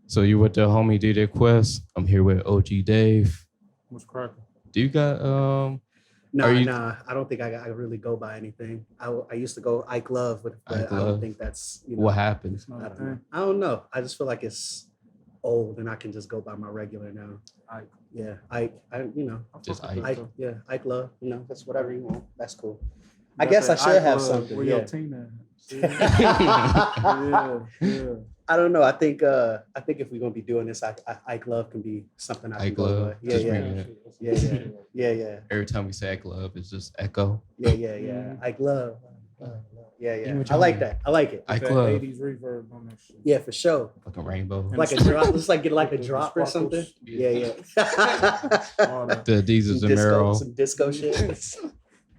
So you with the homie DJ Cuest. I'm here with OG Dave. What's cracking? Do you got Nah. I don't think I really go by anything. I used to go Ike Love, but Ike I Love? don't think that's What happened? It's not I a don't know. thing. I don't know. I just feel like it's old, and I can just go by my regular now. Ike. Yeah, Ike. I Just fuck with Ike. that, Ike. though. Yeah, Ike Love. That's whatever you want. That's cool. I Got guess I that should Ike have love. something. Where Yeah. your team at? See? yeah. I don't know. I think if we're gonna be doing this, Ike Love can be something I can Ike go Love. by. Yeah, Just yeah, bring it. yeah. Every time we say Ike Love, it's just echo. Yeah. Ike Love. Yeah. You what I like you that. I like it. Ike That Love. 80s reverb on that shit. Yeah, for sure. Like a rainbow. Like a drop. Let's like get like a The drop or sparkles. something. Yeah. All that. The Adidas Some and Mero. some disco shit.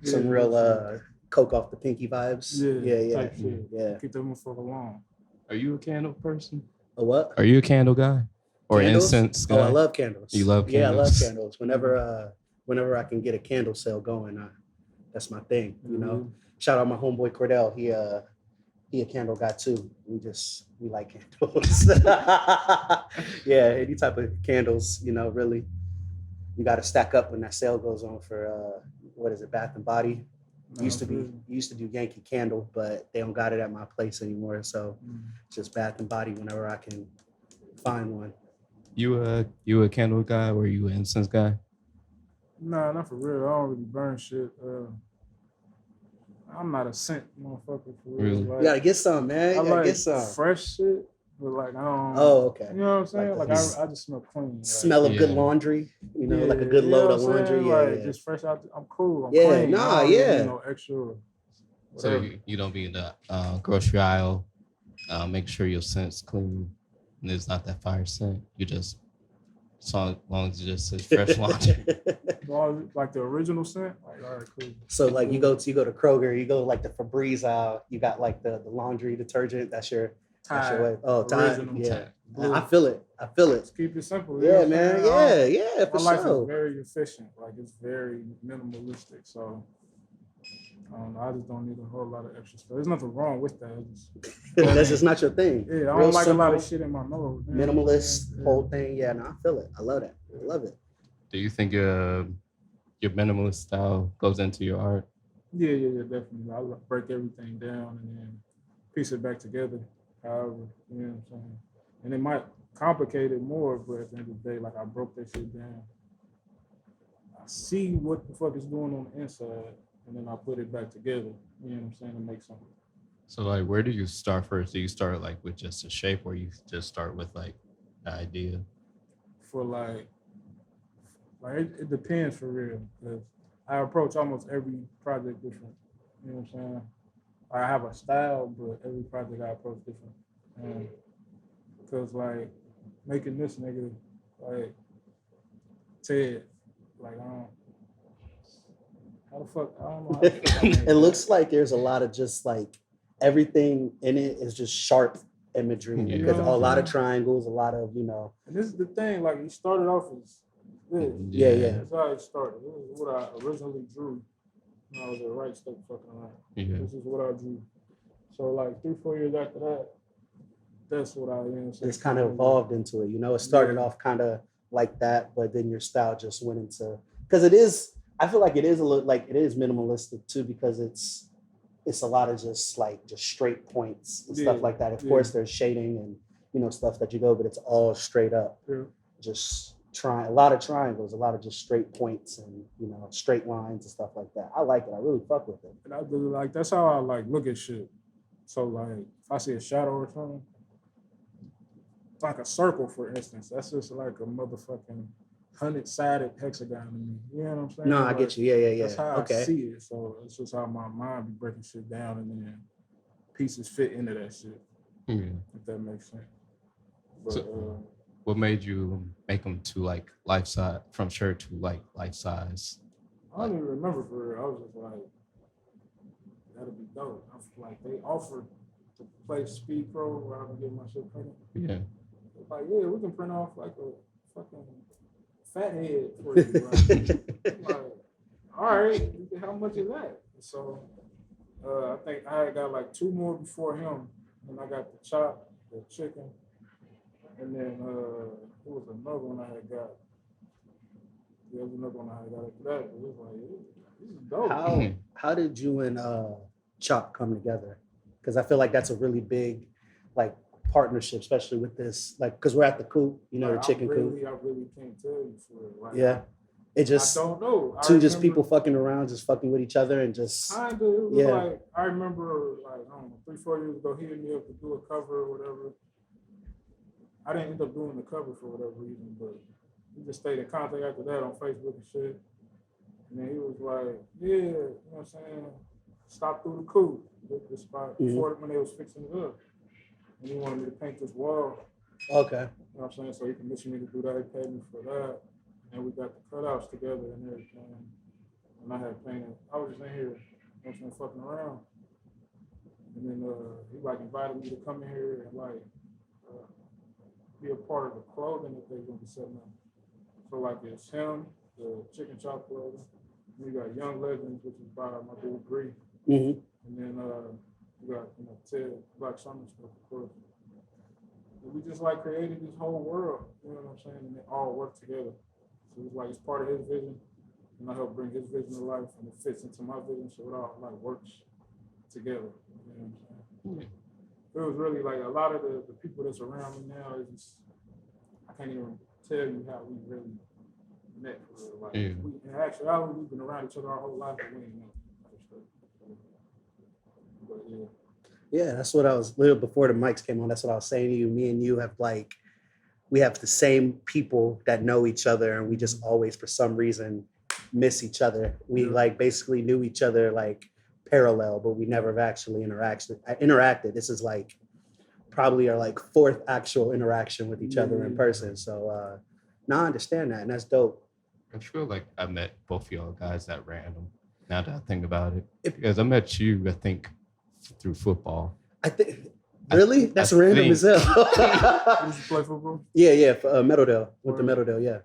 Some real coke off the pinky vibes. Yeah. Type shit. Yeah. Keep that motherfucker along. Are you a candle person? A what? Are you a candle guy? Or Candles? incense guy? Oh, I love candles. You love Yeah, I love candles? candles. Whenever I can get a candle sale going, that's my thing. You know. Shout out my homeboy Cordell. He a candle guy too. We like candles. Yeah, any type of candles. Really, you got to stack up when that sale goes on for what is it, Bath and Body. Used to do Yankee Candle, but they don't got it at my place anymore. So just Bath and Body whenever I can find one. You a candle guy or you an incense guy? Nah, not for real. I don't really burn shit. I'm not a scent motherfucker for real. Really? Like, You gotta get some, man. You I gotta like get some. fresh shit, but like I don't. Oh, okay. You know what I'm saying? Like Like, the I just smell clean. Like, Smell of good Yeah. laundry. Like a yeah, good you know load what of I'm laundry. saying? Yeah, Like, yeah. just fresh out. I'm cool. I'm Yeah, clean. nah, I don't really yeah. need no extra. So Whatever. you don't be in the grocery aisle, make sure your scent's clean and there's not that fire scent. You just, as long as it just says fresh laundry. Like the original scent. Like, all right, cool. So like you go to Kroger, you go like the Febreze aisle, you got like the laundry detergent. That's your way. Oh, Tide. Original Yeah. Tide. Blue. I feel it. Let's keep it simple. you know Yeah, what I'm man. saying? Yeah, for My life sure. is very efficient. Like, it's very minimalistic. So I don't know. I just don't need a whole lot of extra stuff. There's nothing wrong with that. That's just not your thing. Yeah, I Real don't like simple, a lot of shit in my nose. man. Minimalist Yeah. whole thing. Yeah, no, I feel it. I love that. I love it. Do you think your minimalist style goes into your art? Yeah, definitely. I break everything down and then piece it back together. However, you know what I'm saying? And it might complicate it more, but at the end of the day, like I broke that shit down. I see what the fuck is going on the inside, and then I put it back together. You know what I'm saying? To make something. So like, where do you start first? Do you start like with just a shape, or you just start with like the idea? For like it depends for real. Because I approach almost every project different. You know what I'm saying? I have a style, but every project I approach different. Because like making this nigga like Ted, like I don't. How the fuck? I don't know. How the fuck I made It looks like there's a lot of just like everything in it is just sharp imagery. Yeah. Because a lot of triangles, a lot of And this is the thing. Like he started off as this. Yeah. That's how it started. This is what I originally drew when I was at Right Step fucking around. Yeah. This is what I drew. So like 3-4 years after that, that's what It's kind of evolved into it. It started off kind of like that, but then your style just went into, because I feel like it is a little like it is minimalistic too, because it's a lot of just straight points and stuff like that. Of course, there's shading and stuff that you go, but it's all straight up. Yeah. Just a lot of triangles, a lot of just straight points and straight lines and stuff like that. I like it. I really fuck with it. And I do, like that's how I like look at shit. So like if I see a shadow or something, like a circle, for instance, that's just like a motherfucking 100-sided hexagon to me. You know what I'm saying? No, I get you. Yeah. That's how Okay. I see it. So it's just how my mind be breaking shit down and then pieces fit into that shit. Yeah. If that makes sense. But So, what made you make them to like life size, from shirt to like life size? I don't even remember for real. I was just like, that'll be dope. I was like, they offered to play Speed Pro where I can get my shit printed. Yeah. Like, yeah, we can print off like a fucking fat head for you. I'm like, all right, how much is that? So I think I got like 2 more before him, and I got the chop, the chicken, And then it was another one I had got. There was another one I had got after that. But it was like, this is dope. How did you and Chop come together? Because I feel like that's a really big like partnership, especially with this, like because we're at the coop, you know, Like, the chicken coop. I really can't tell you for it. Like, Yeah. It just I don't know. two just people fucking around, just fucking with each other and just kind of. It was yeah. like I remember like I don't know 3-4 years ago he hit me up to do a cover or whatever. I didn't end up doing the cover for whatever reason, but we just stayed in contact after that on Facebook and shit. And then he was like, yeah, you know what I'm saying? Stop through the coop, the spot before when they was fixing it up. And he wanted me to paint this wall. Okay. You know what I'm saying? So he commissioned me to do that. He paid me for that. And we got the cutouts together and everything. And I had painted. I was just in here, you know what I'm saying, fucking around. And then he like invited me to come in here and like be a part of the clothing that they're gonna be setting up. So like it's him, the chicken chop clothing. We got Young Legends, which is by my dude Bree. And then we got Ted Black Summer stuff, of course. And we just like created this whole world, you know what I'm saying? And they all work together. So it's like it's part of his vision, and I help bring his vision to life, and it fits into my vision, so it all like works together. You know what I'm saying? It was really like a lot of the people that's around me now is just, I can't even tell you how we really met for real. Like we, in actuality, we've been around each other our whole life, but we ain't know. But yeah. Yeah, that's what I was little before the mics came on. That's what I was saying to you. Me and you have like, we have the same people that know each other, and we just always, for some reason, miss each other. We like basically knew each other like parallel, but we never have actually interacted. This is like probably our like fourth actual interaction with each other in person. So now I understand that, and that's dope. I feel like I met both of y'all guys at random. Now that I think about it, because I met you, I think, through football. I think. Really? That's random as hell. Did you play football? Yeah, for Meadowdale. With the Meadowdale, yeah.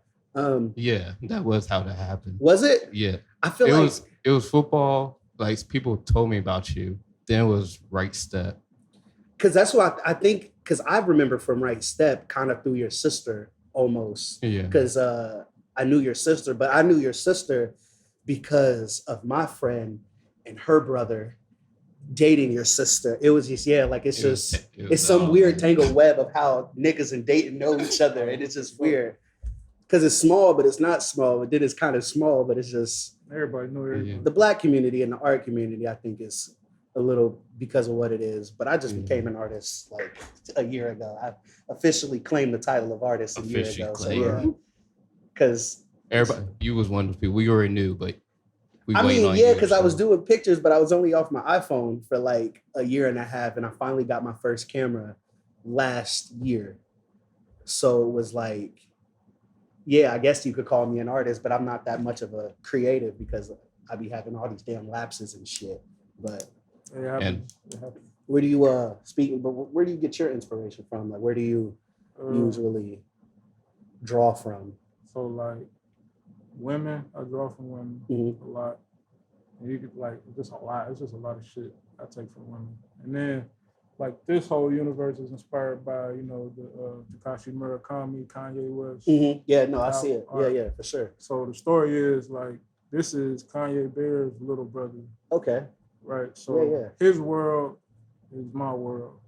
Yeah, that was how that happened. Was it? Yeah. I feel it was football. Like people told me about you. Then it was Right Step. Because that's what I think, because I remember from Right Step kind of through your sister almost. Yeah. Because I knew your sister, but I knew your sister because of my friend and her brother dating your sister. It was just, it's some weird tangled web of how niggas in Dayton know each other. And it's just weird. Because it's small, but it's not small. But then it's kind of small, but it's just. Everybody know everybody. The Black community and the art community, I think, is a little because of what it is. But I just became an artist like a year ago. I officially claimed the title of artist a year ago. So yeah. Because everybody, you was one of the people we already knew, but because I was doing pictures, but I was only off my iPhone for like a year and a half, and I finally got my first camera last year. So it was like, yeah, I guess you could call me an artist, but I'm not that much of a creative because I be having all these damn lapses and shit. But where do you where do you get your inspiration from? Like, where do you usually draw from? So like women, I draw from women a lot. And you could like just a lot. It's just a lot of shit I take from women. And then like this whole universe is inspired by, the Takashi Murakami, Kanye West. Yeah, no, I see it. Yeah, for sure. So the story is like, this is Kanye Bear's little brother. Okay. Right. So his world is my world,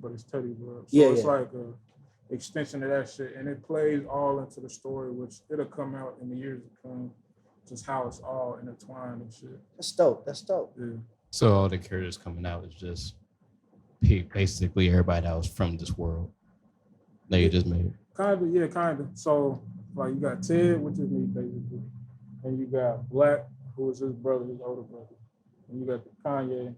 but it's Teddy's world. So it's like a extension of that shit. And it plays all into the story, which it'll come out in the years to come. Just how it's all intertwined and shit. That's dope. Yeah. So all the characters coming out is just basically everybody that was from this world that you just made. Kind of. So like you got Ted, which is me basically, and you got Black, who is his brother, his older brother, and you got the Kanye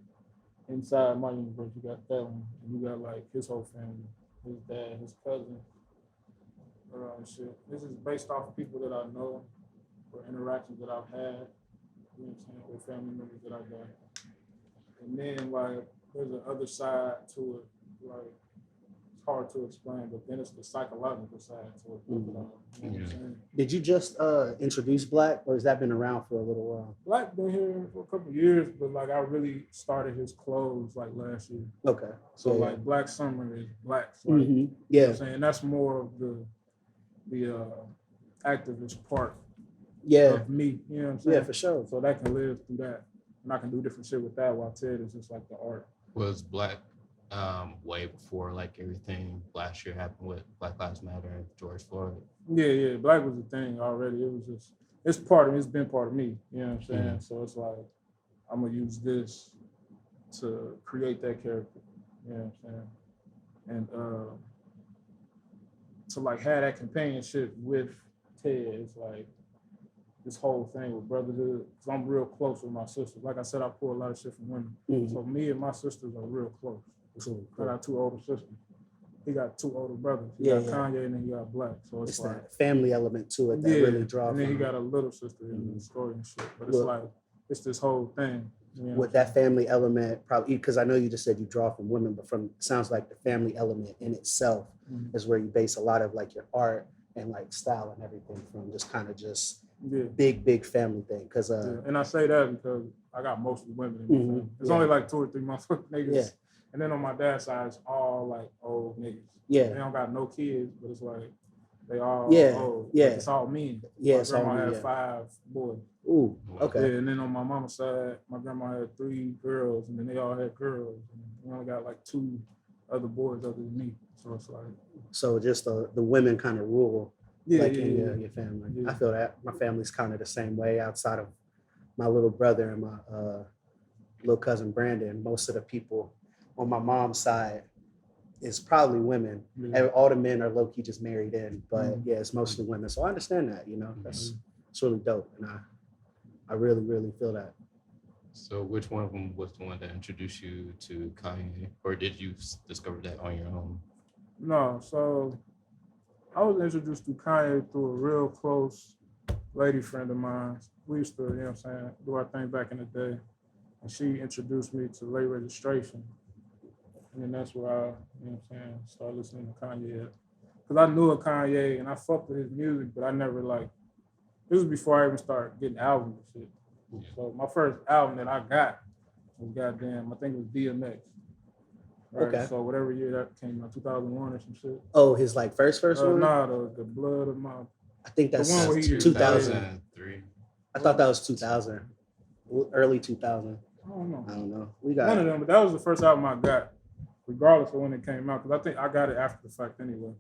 inside my universe. You got that one, and you got like his whole family, his dad, his cousin, and shit. This is based off of people that I know or interactions that I've had, you know what I'm saying, with family members that I got. And then like there's the other side to it, like hard to explain, but then it's the psychological side to it. You know what I'm saying? Did you just introduce Black, or has that been around for a little while? Black been here for a couple of years, but like I really started his clothes like last year. Okay. So like Black Summer is Black. Like, Yeah. You know what I'm saying? That's more of the activist part of me. You know what I'm saying? Yeah, for sure. So that can live through that. And I can do different shit with that, while Ted is just like the art. Was Black way before like everything last year happened with Black Lives Matter and George Floyd? Yeah. Black was a thing already. It was just, it's part of me. It's been part of me. You know what I'm saying? Mm-hmm. So it's like, I'm going to use this to create that character. You know what I'm saying? And to like have that companionship with Ted, it's like this whole thing with brotherhood. Because I'm real close with my sisters. Like I said, I pull a lot of shit from women. Mhm. So me and my sisters are real close. Cool. I got 2 older sisters. He got 2 older brothers. He got Kanye and then he got Black. So it's like that family element to it that really draws. And then he got a little sister in the story and shit. But it's like, it's this whole thing. You know with that family element, probably because I know you just said you draw from women, but from sounds like the family element in itself is where you base a lot of like your art and like style and everything from. Just kind of just big family thing. Because and I say that because I got mostly women in my family. It's only like 2 or 3 motherfucking niggas. Yeah. And then on my dad's side, it's all like old niggas. Yeah. They don't got no kids, but it's like they all old. Yeah. Like, it's all men. Yeah. My grandma had 5 boys. Ooh. Okay. Yeah, and then on my mama's side, my grandma had 3 girls, and then they all had girls. And we only got like 2 other boys other than me. So it's like. So just the women kind of rule. Yeah, in your family. Yeah. I feel that my family's kind of the same way. Outside of my little brother and my little cousin Brandon, most of the people on my mom's side is probably women. And all the men are low key just married in, but yeah, it's mostly women. So I understand that. You know, it's really dope, and I really feel that. So which one of them was the one that introduced you to Kanye, or did you discover that on your own? No, so I was introduced to Kanye through a real close lady friend of mine. We used to, you know what I'm saying, do our thing back in the day. And she introduced me to Late Registration. And then that's where I, you know what I'm saying, started listening to Kanye. Because I knew of Kanye and I fucked with his music, but I never like, this was before I even started getting albums and shit. Yeah. So my first album that I got was goddamn, I think it was DMX. Right? Okay. So whatever year that came out, 2001 or some shit. Oh, his like first one? Nah, the Blood of My. I think that's the one where he 2003. I thought that was 2000, early 2000. I don't know. We got one of them, but that was the first album I got, regardless of when it came out, because I think I got it after the fact anyway.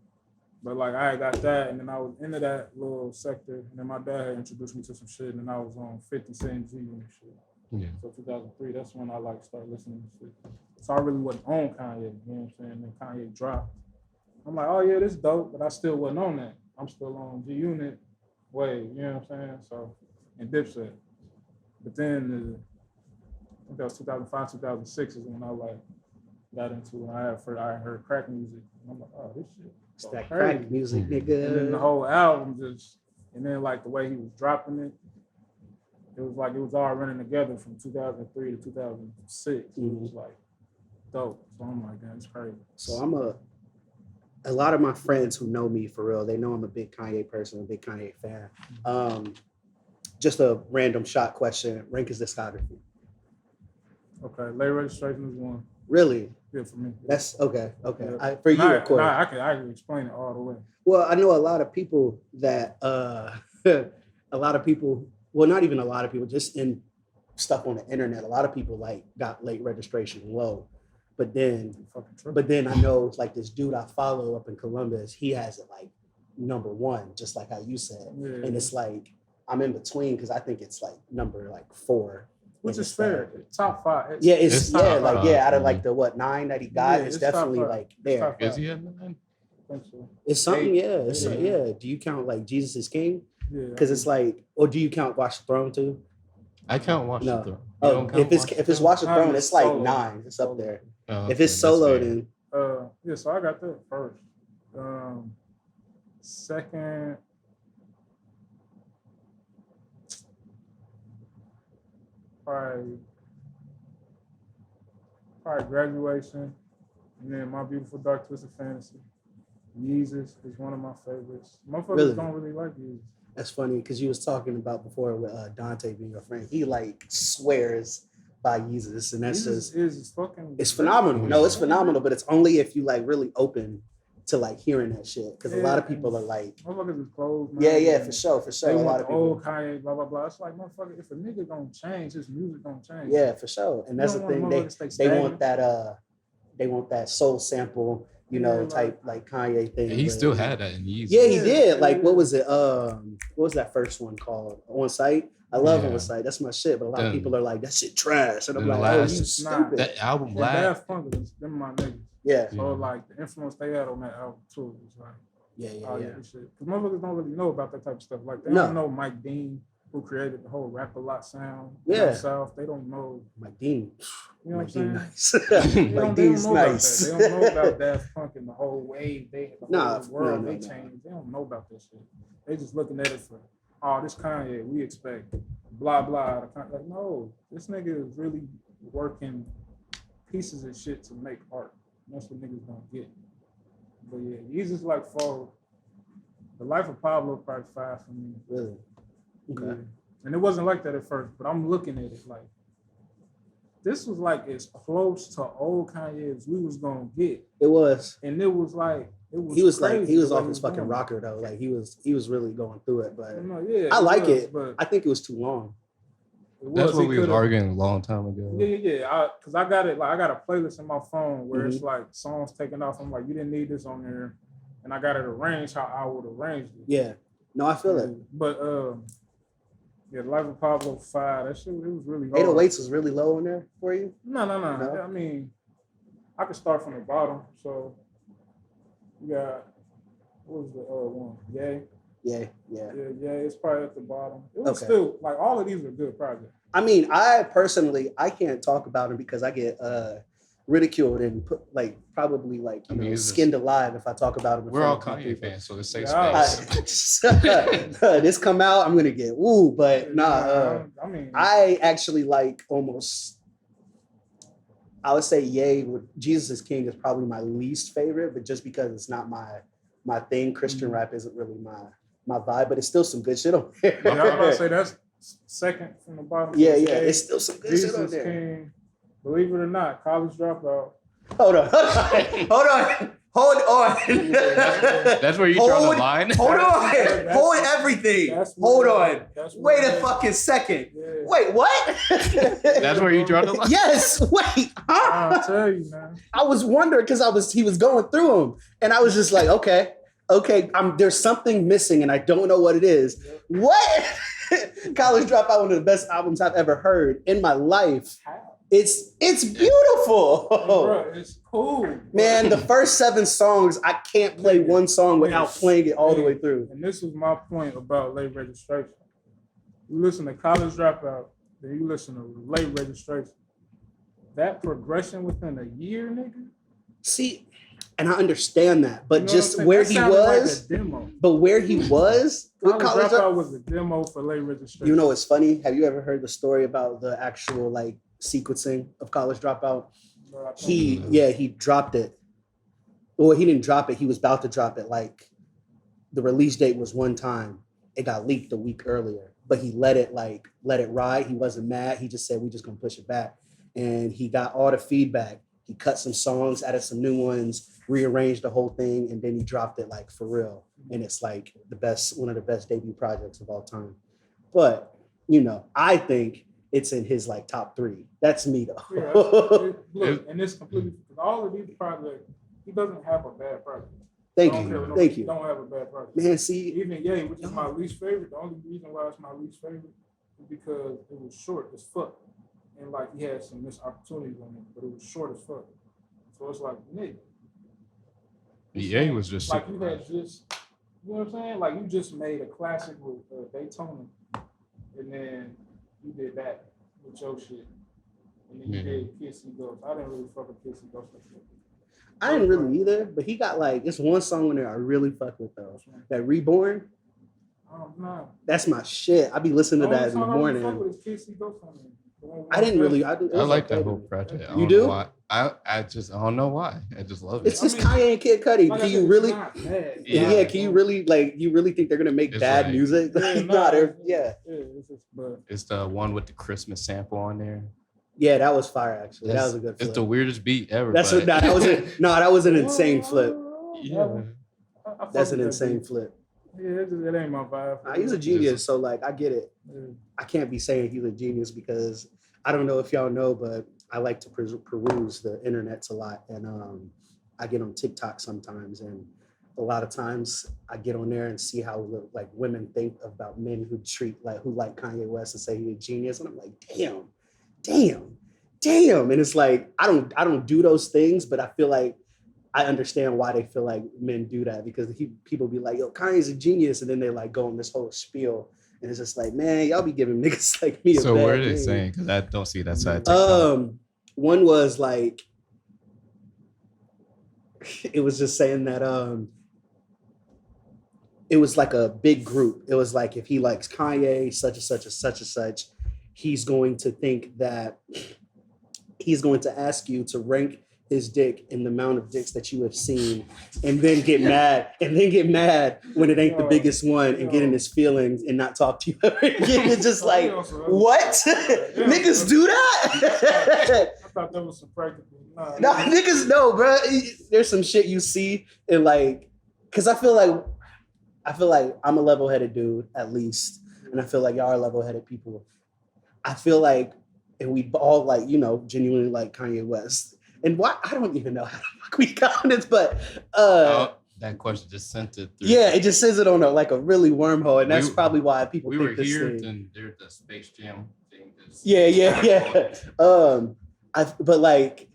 But like I got that, and then I was into that little sector, and then my dad had introduced me to some shit, and then I was on 50 Cent G and shit. Yeah. So 2003, that's when I like started listening to shit. So I really wasn't on Kanye, you know what I'm saying? And then Kanye dropped. I'm like, oh yeah, this is dope, but I still wasn't on that. I'm still on G Unit Wave, you know what I'm saying? So, and Dipset. But then I think that was 2005, 2006 is when I like got into it. I heard crack music. And I'm like, oh, this shit. It's that crazy. Crack music, nigga. And then the whole album just, and then like the way he was dropping it, it was like it was all running together from 2003 to 2006. It was like dope. So I'm like, damn, it's crazy. So I'm a lot of my friends who know me for real, they know I'm a big Kanye person, a big Kanye fan. Just a random shot question. Rank his discography. Okay, Late Registration is one. Really? Yeah, for me. That's okay. Yeah. For you, of course. I can explain it all the way. Well, I know a lot of people that well, not even a lot of people, just in stuff on the internet, a lot of people like got Late Registration low. But then I know like this dude I follow up in Columbus, he has it like number 1, just like how you said. Yeah. And it's like I'm in between because I think it's like number like 4. Which is fair. Top 5. It's out of like the 9 that he got, it's definitely like there. Is he at 9? I think so. It's something, yeah. Do you count like Jesus is King? Yeah. Because it's like, or do you count Watch the Throne too? I count Watch the Throne. Oh, if it's Watch the Throne, it's like 9. It's up there. Oh, if it's solo, then so I got that first. Second, probably Graduation. And then My Beautiful Dark Twisted Fantasy. Yeezus is one of my favorites. Motherfuckers Really? don't really like Yeezus. That's funny because you was talking about before with Dante being your friend. He like swears by Jesus, and that's Yeezus just is fucking. it's phenomenal. No, it's phenomenal, but it's only if you like really open to like hearing that shit. Because a lot of people are like, motherfuckers is closed. Man. yeah, for sure. They A want lot of the old people, Kanye, blah blah blah. It's like motherfucker, if a nigga don't change, his music don't change. yeah, for sure. And that's the thing. They want that soul sample, you know, type like Kanye thing. And he still had that in Yeezus. Yeah, he did. Like, what was it? What was that first one called? On Site. I love On Site. That's my shit. But a lot of people are like, that shit trash. And I'm like, oh, you stupid. That album, Black. Daft Punk is them my niggas. Yeah. So like the influence they had on that album too was like, yeah. Because motherfuckers don't really know about that type of stuff. Like they don't know Mike Dean, who created the whole Rap a Lot sound. Yeah. South. They don't know Mike Dean. You know Mike what I'm nice. saying? Mike Dean's nice. They don't know about Daft Punk and the whole wave. The whole world they changed. They don't know about this shit. They just looking at it for, oh, this Kanye, we expect blah blah. Like, no, this nigga is really working pieces of shit to make art. That's what niggas don't get. But yeah, he's just like for The Life of Pablo, probably 5 for me. Really? Okay. Yeah. And it wasn't like that at first, but I'm looking at it like this was like as close to old Kanye as we was gonna get. It was. And it was like he was off his fucking rocker though. Like he was really going through it. But I like it. But I think it was too long. That's what we was arguing a long time ago. Yeah. Because I got it. Like I got a playlist in my phone where it's like songs taken off. I'm like, you didn't need this on there, and I got it arranged how I would arrange it. Yeah. No, I feel it. But yeah, Life of Pablo 5. That shit, it was really hard. 808s was really low on there for you. No. I mean, I could start from the bottom. So you got what was the one? Yay. Yeah, it's probably at the bottom. It was still like all of these are good projects. I mean, I personally can't talk about them because I get ridiculed and put like probably like skinned alive if I talk about them. We're all Kanye fans, so it's safe space. This come out, I'm gonna get but nah. I mean, I actually like almost. I would say Ye with Jesus is King is probably my least favorite, but just because it's not my thing, Christian rap isn't really my vibe, but it's still some good shit on there. Yeah, I was about to say that's second from the bottom. Yeah, it's still some good Jesus shit on there. King, believe it or not, College Dropout. Hold on. That's where you draw the line. Hold on. Hold everything. Hold on. Wait a fucking second. Yeah. Wait, what? That's where you draw the line. Yes. Wait. Huh? I'll tell you, man. I was wondering because he was going through them, and I was just like, okay. There's something missing, and I don't know what it is. Yep. What? College Dropout, one of the best albums I've ever heard in my life. How? It's beautiful. Hey, bro, it's cool. Man, the first 7 songs, I can't play one song without playing it all the way through. And this was my point about late registration. You listen to College Dropout, then you listen to late registration. That progression within a year, nigga. See, and I understand that, but just where he was, like a demo. But where he was, College Dropout was a demo for late registration. You know what's funny? Have you ever heard the story about the actual like sequencing of College Dropout? He dropped it. Well, he didn't drop it. He was about to drop it. Like the release date was one time. It got leaked a week earlier, but he let it ride. He wasn't mad. He just said, we just gonna push it back. And he got all the feedback. He cut some songs, added some new ones, rearranged the whole thing, and then he dropped it like for real. And it's like one of the best debut projects of all time. But, I think it's in his like top 3. That's me though. Yeah, look, and it's completely, all of these projects, he doesn't have a bad project. Thank you. He don't have a bad project. Man, see. Even Ye, which is my least favorite, the only reason why it's my least favorite is because it was short as fuck. And like he had some missed opportunities on it, but it was short as fuck. So it's like, nigga. Ye was just like you had just, you know what I'm saying? Like you just made a classic with Dayton, and then you did that with your shit, and then you did Kissy Ghost. I didn't really fuck with Kissy Ghost like that. I didn't really either, but he got like it's one song in there I really fuck with though. That Reborn. No. That's my shit. I be listening to that in the morning. I fuck with Kissy Ghost on there. I didn't really. I like that whole project. I You don't do? know why. I don't know why. I just love it. It's just Kanye and Kid Cudi. Like Can I you said, really? it's not bad. Yeah. Can you really you really think they're gonna make It's bad like- music? Yeah, Nah, they're- yeah. It's just, but It's the one with the Christmas sample on there. Yeah, that was fire. Actually, that That's- was a good flip. It's the weirdest beat ever. That's but- that was an insane flip. Yeah. That's an insane flip. Yeah, it ain't my vibe. He's a genius, so like I get it. Yeah. I can't be saying he's a genius because I don't know if y'all know, but I like to peruse the internets a lot, and I get on TikTok sometimes, and a lot of times I get on there and see how like women think about men who like Kanye West and say he's a genius, and I'm like, damn, and it's like I don't do those things, but I feel like I understand why they feel like men do that because people be like, yo, Kanye's a genius, and then they like go on this whole spiel. And it's just like, man, y'all be giving niggas like me a So bad what are they name. saying? Because I don't see that side. TikTok. One was like, it was just saying that it was like a big group. It was like if he likes Kanye, such and such and such and such, he's going to think that he's going to ask you to rank his dick in the amount of dicks that you have seen, and then get mad when it ain't the biggest one, and get in his feelings and not talk to you ever again. It's just like, what? Niggas do that? I thought that was some practical. No, niggas know, bro. There's some shit you see and like, cause I feel like I'm a level-headed dude at least, and I feel like y'all are level-headed people. I feel like, and we all like, genuinely like Kanye West. And why I don't even know how the fuck we got on this, but that question just sent it through. yeah, it just says it on a really wormhole, and that's probably why people we think were this here thing. and there's the Space Jam thing. Yeah. But like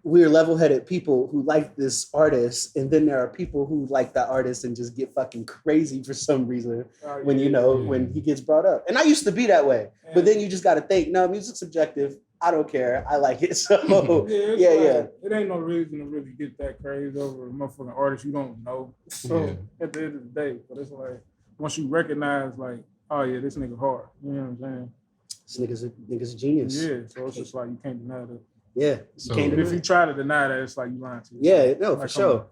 we're level-headed people who like this artist, and then there are people who like that artist and just get fucking crazy for some reason when when he gets brought up. And I used to be that way, but then you just got to think, no, music's subjective. I don't care. I like it. So yeah. It ain't no reason to really get that crazy over a motherfucking artist you don't know. So at the end of the day, but it's like once you recognize like, oh yeah, this nigga hard. You know what I'm saying? This nigga's a genius. Yeah. So it's just like you can't deny that. Yeah. So, can't If you try to deny that, it's like you lying to yourself. Yeah, no, like, for sure.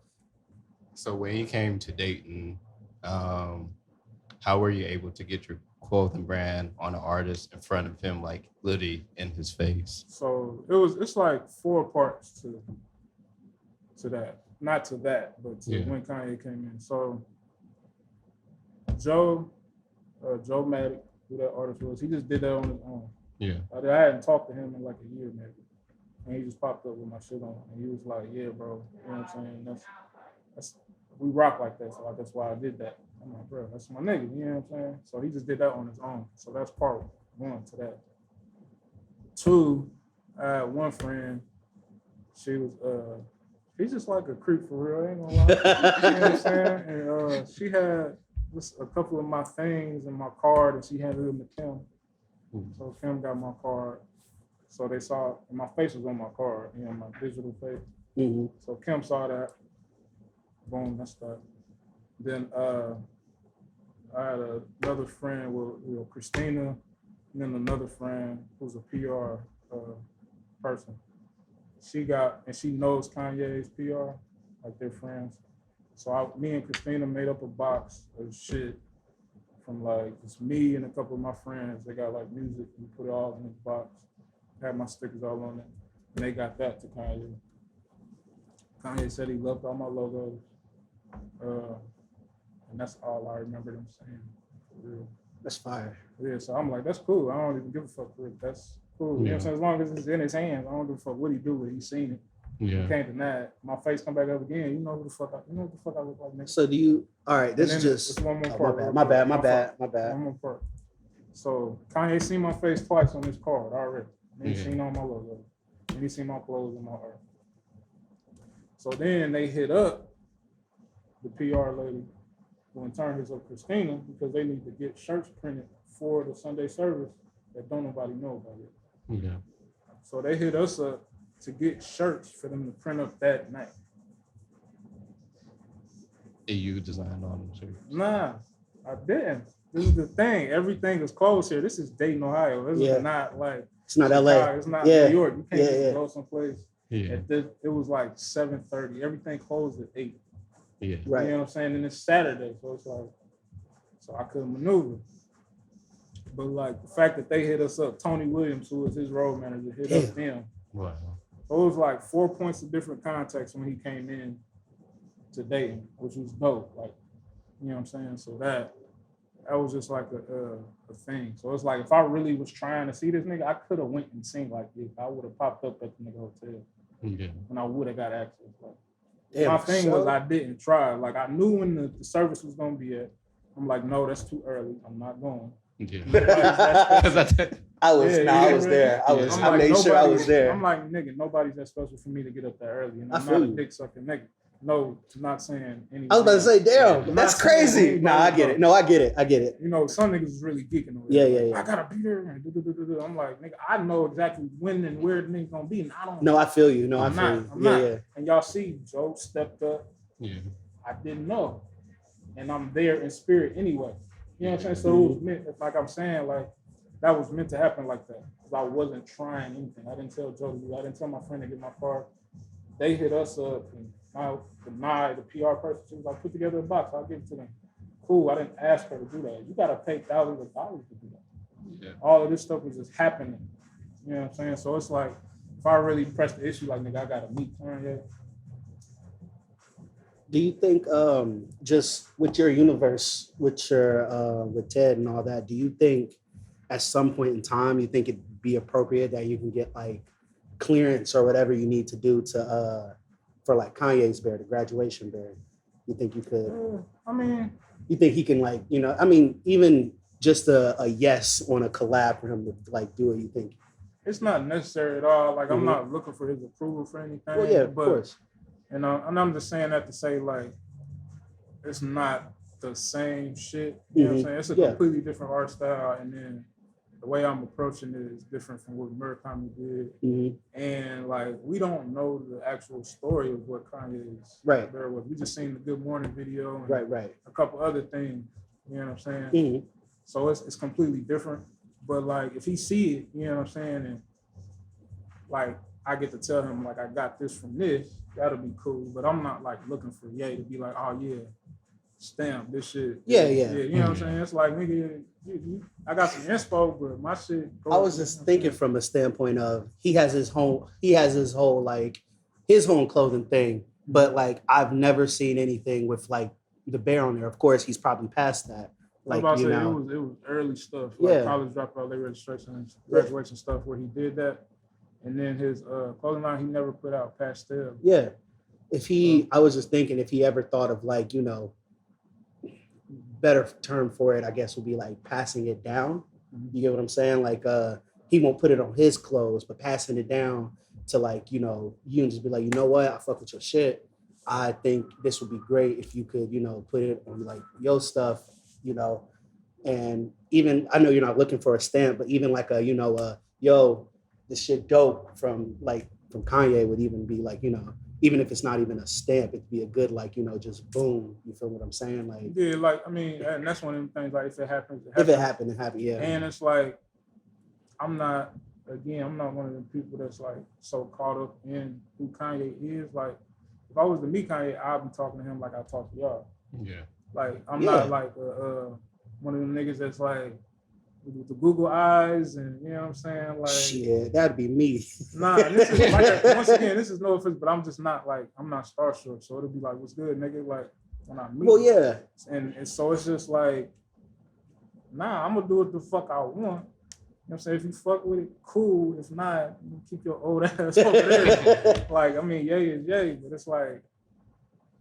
So when you came to Dayton, how were you able to get your clothing brand on an artist in front of him, like literally in his face? So it's like 4 parts to that. Not to that, but to when Kanye came in. So Joe Maddox, who that artist was, he just did that on his own. Yeah. I hadn't talked to him in like a year maybe. And he just popped up with my shit on. And he was like, yeah, bro, you know what I'm saying? That's we rock like that. So that's why I did that. I'm like, bro, that's my nigga, you know what I'm saying? So he just did that on his own. So that's part 1 to that. 2, I had one friend, she was she's just like a creep for real, I ain't gonna lie. You know what I'm saying? And she had just a couple of my things in my card, and she handed them to Kim. So Kim got my card. So they saw, and my face was on my card, my digital face. Mm-hmm. So Kim saw that. Boom, that's that. Then I had another friend with Christina, and then another friend who's a PR person. She knows Kanye's PR, like they're friends. So me and Christina made up a box of shit from like just me and a couple of my friends. They got like music, we put it all in this box. Had my stickers all on it, and they got that to Kanye. Kanye said he loved all my logos, and that's all I remember them saying. For real. That's fire. Yeah, so I'm like, that's cool. I don't even give a fuck for it. That's cool. You know what I'm saying? As long as it's in his hands, I don't give a fuck what he do with it. He's seen it. Yeah. You can't deny it. My face come back up again. You know what the fuck I look like, nigga. So do you? All right, this is just. It's one more part. My bad. One more part. So Kanye seen my face twice on this card already. And he seen all my logo. And he seen my clothes and my art. So then they hit up the PR lady, who in turn hits up Christina, because they need to get shirts printed for the Sunday service that don't nobody know about it. Yeah. So they hit us up to get shirts for them to print up that night. You designed all them shirts? Nah, I didn't. This is the thing. Everything is closed here. This is Dayton, Ohio. This is not like It's not LA. Chicago, it's not Yeah. New York. You can't Yeah, just yeah. go someplace. Yeah. It was like 7:30. Everything closed at 8. Yeah. Right. You know what I'm saying? And it's Saturday, so it's like, so I couldn't maneuver. But like the fact that they hit us up, Tony Williams, who was his road manager, hit up them. Wow. So it was like 4 points of different context when he came in to Dayton, which was dope. Like, you know what I'm saying? So that was just like a thing. So it's like if I really was trying to see this nigga, I could have went and seen like this. I would have popped up at the nigga hotel. Yeah. And I would have got access. Like, Damn, my thing was so- I didn't try. Like I knew when the service was gonna be at. I'm like, no, that's too early. I'm not going. Yeah. Nobody's I was, Yeah, nah, I yeah, was yeah. there. I Yeah. was. I'm I like, made sure I nobody- was there. I'm like, nigga, nobody's that special for me to get up that early. And I I'm feel not a you. dick sucking nigga. No, I'm not saying anything. I was about to say, damn, I'm that's not saying crazy. anybody, Nah, I get bro. it. No, I get it. I get it. You know, some niggas is really geeking over Yeah, there. yeah, Like, yeah. I gotta be there. And I'm like, nigga, I know exactly when and where the nigga gonna be, and I don't. No, I feel you. No, I I'm feel not. you. I'm Yeah, not. yeah. And y'all see, Joe stepped up. Yeah. I didn't know, and I'm there in spirit anyway. You know what I'm saying? So it was meant, like I'm saying, like that was meant to happen like that. Because I wasn't trying anything. I didn't tell Joe to do. I didn't tell my friend to get my car. They hit us up, and the PR person, she was like, put together a box. I'll give it to them. Cool. I didn't ask her to do that. You gotta pay thousands of dollars to do that. Yeah. All of this stuff was just happening. You know what I'm saying? So it's like, if I really press the issue, like, nigga, I gotta meet Kanye. Do you think just with your universe, with your with Ted and all that, do you think at some point in time you think it'd be appropriate that you can get like clearance or whatever you need to do to for like Kanye's bear, the graduation bear? You think you could? I mean, You think he can like, you know, I mean, even just a yes on a collab for him to like do it, you think? it's not necessary at all. Like, I'm Mhm. not looking for his approval for anything. Well, yeah, of but, course. You know, and I'm just saying that to say, like, it's not the same shit. You know what I'm Mhm. saying? It's a Yeah. completely different art style. And then the way I'm approaching it is different from what Murakami did. Mhm. And, like, we don't know the actual story of what Kanye's Right. there was. We just seen the Good Morning video and Right. a couple other things. You know what I'm saying? Mhm. So it's completely different. But like if he see it, you know what I'm saying, and like I get to tell him like I got this from this, that'll be cool. But I'm not like looking for Ye to be like, oh yeah, stamp this shit. Yeah. You know what I'm saying? It's like nigga, I got some inspo, but my shit. I was just thinking from a standpoint of he has his whole like his home clothing thing, but like I've never seen anything with like the bear on there. Of course, he's probably past that. Like, Like, you it know, was early stuff, like Yeah. college dropout, late registration, and graduation stuff where he did that. And then his clothing line, he never put out pastel. yeah. If he, I was just thinking if he ever thought of like, you know, better term for it, I guess would be like passing it down. You get what I'm saying? Like, he won't put it on his clothes, but passing it down to like, you know, you can just be like, you know what, I fuck with your shit. I think this would be great if you could, you know, put it on like your stuff, you know, and even I know you're not looking for a stamp, but even like a, you know, yo, this shit dope from Kanye would even be like, you know, even if it's not even a stamp, it'd be a good like, you know, just boom. You feel what I'm saying? Like, Yeah, like I mean, and that's one of them things. Like if it happens, if it happened, it happened. Yeah. And it's like, I'm not one of the people that's like so caught up in who Kanye is. Like, if I was to meet Kanye, I'd be talking to him like I talk to y'all. Yeah. Like, I'm Yeah. not like one of them niggas that's like with the Google eyes and you know what I'm saying. Like, Shit, that'd be me. nah, this is like once again, this is no offense, but I'm just not like I'm not starstruck. So it'll be like, what's good, nigga? Like when I meet. Well, yeah. And so it's just like, nah, I'm gonna do what the fuck I want. You know what I'm saying? If you fuck with it, cool. If not, you keep your old ass over there. Like, I mean, yay is yay, but it's like,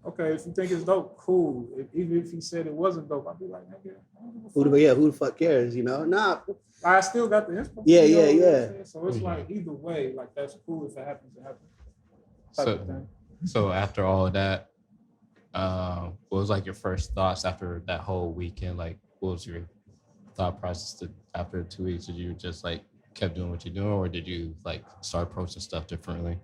okay, if you think it's dope, cool. Even if he said it wasn't dope, I'd be like, nigga, I don't give a fuck. Who the fuck cares? You know? Nah. I still got the inspo. Yeah, you know yeah, what I'm yeah. saying? So it's like either way, like that's cool. If it happens, it happens. Type So- of thing. So after all of that, what was like your first thoughts after that whole weekend? Like, what was your thought process after 2 weeks? Did you just like kept doing what you're doing, or did you like start approaching stuff differently?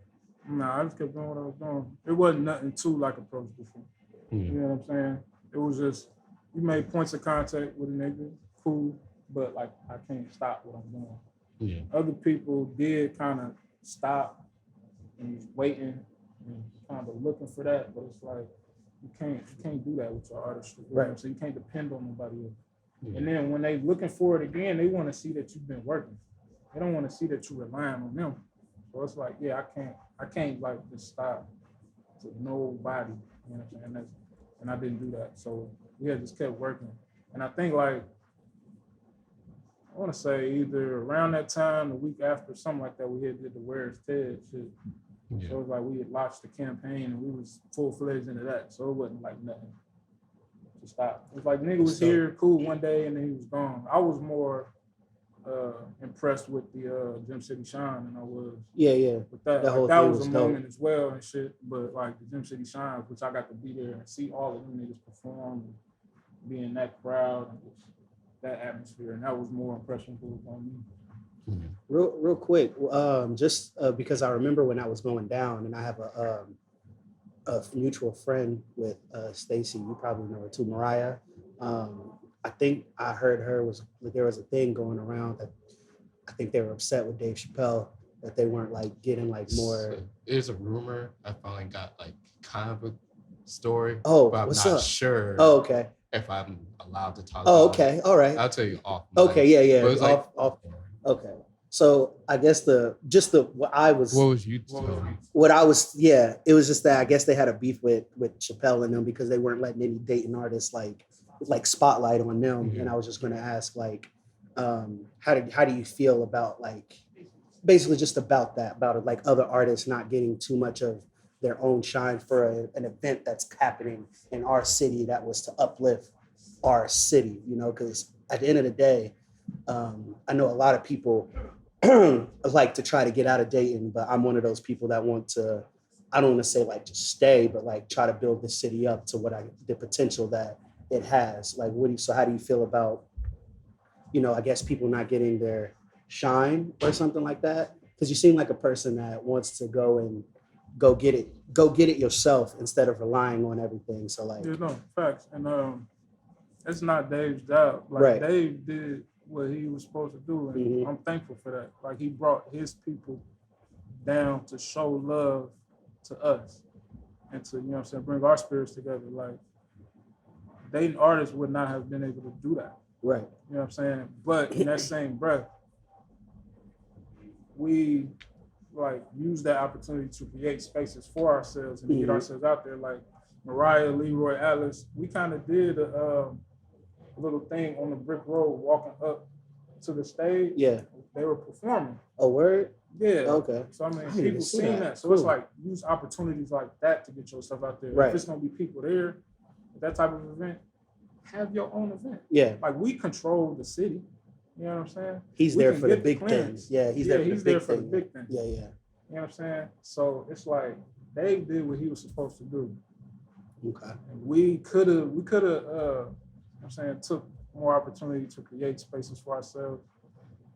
Nah, I just kept doing what I was doing. It wasn't nothing too like approach before. You know what I'm saying? It was just, you made points of contact with a nigga, cool, but like I can't stop what I'm doing. Yeah. Other people did kind of stop and was waiting and kind of looking for that, but it's like you can't do that with your artistry, Right. So you can't depend on nobody else. Yeah. And then when they looking for it again, they want to see that you've been working. They don't want to see that you're relying on them. So it's like, yeah, I can't like just stop to nobody. You know what I'm saying? And I didn't do that. So we had just kept working. And I think like I want to say either around that time, the week after, something like that, we had did the Where's Ted shit. Yeah. So it was like we had launched the campaign and we was full-fledged into that. So it wasn't like nothing to stop. It was like nigga was here, cool, one day, and then he was gone. I was more impressed with the Gym City Shine than I was with that. That whole Like, that thing was was a dope. moment as well and shit. But like the Gym City Shine, which I got to be there and see all of them niggas perform and be in that crowd and just that atmosphere, and that was more impressionable on me. Yeah. Real quick, just because I remember when I was going down, and I have a mutual friend with Stacy. You probably know her too, Mariah. I think I heard there was a thing going around that I think they were upset with Dave Chappelle that they weren't like getting like more. So, there's a rumor. I finally got like kind of a story. Oh, but I'm what's not up? sure. Oh, okay. If I'm allowed to talk. Oh, about okay. it. All right. I'll tell you off. Okay. Yeah. But it was like, off. Okay. So I guess what was you? it was just that I guess they had a beef with Chappelle and them because they weren't letting any Dayton artists like spotlight on them. Mm-hmm. And I was just going to ask like, how do you feel about like basically just about like other artists not getting too much of their own shine for an event that's happening in our city that was to uplift our city, you know, because at the end of the day, I know a lot of people like to try to get out of Dayton, but I'm one of those people that want to, I don't want to say like just stay, but like try to build the city up to the potential that it has. Like, how do you feel about, you know, I guess people not getting their shine or something like that? Because you seem like a person that wants to go get it yourself instead of relying on everything. So like, Yeah, no, facts. And it's not Dave's job. Like Right. Dave did what he was supposed to do, and Mhm. I'm thankful for that. Like he brought his people down to show love to us and to, you know what I'm saying, bring our spirits together. Like Dayton artists would not have been able to do that. right. You know what I'm saying? But in that same breath, we like use that opportunity to create spaces for ourselves and to get Mhm. ourselves out there. Like Mariah, Leroy, Atlas, we kind of did a little thing on the brick road walking up to the stage. Yeah. They were performing. A word? Yeah. Okay. So I mean, didn't even people see seen that. that. So Cool. it's like use opportunities like that to get yourself out there. Right. If it's gonna be people there, that type of event, have your own event. Yeah. Like we control the city. You know what I'm saying? He's We there can for the get big clearance. things. Yeah, he's there for the big thing. thing. Yeah, yeah. You know what I'm saying? So it's like Dave did what he was supposed to do. Okay. And we could have, you know what I'm saying, took more opportunity to create spaces for ourselves.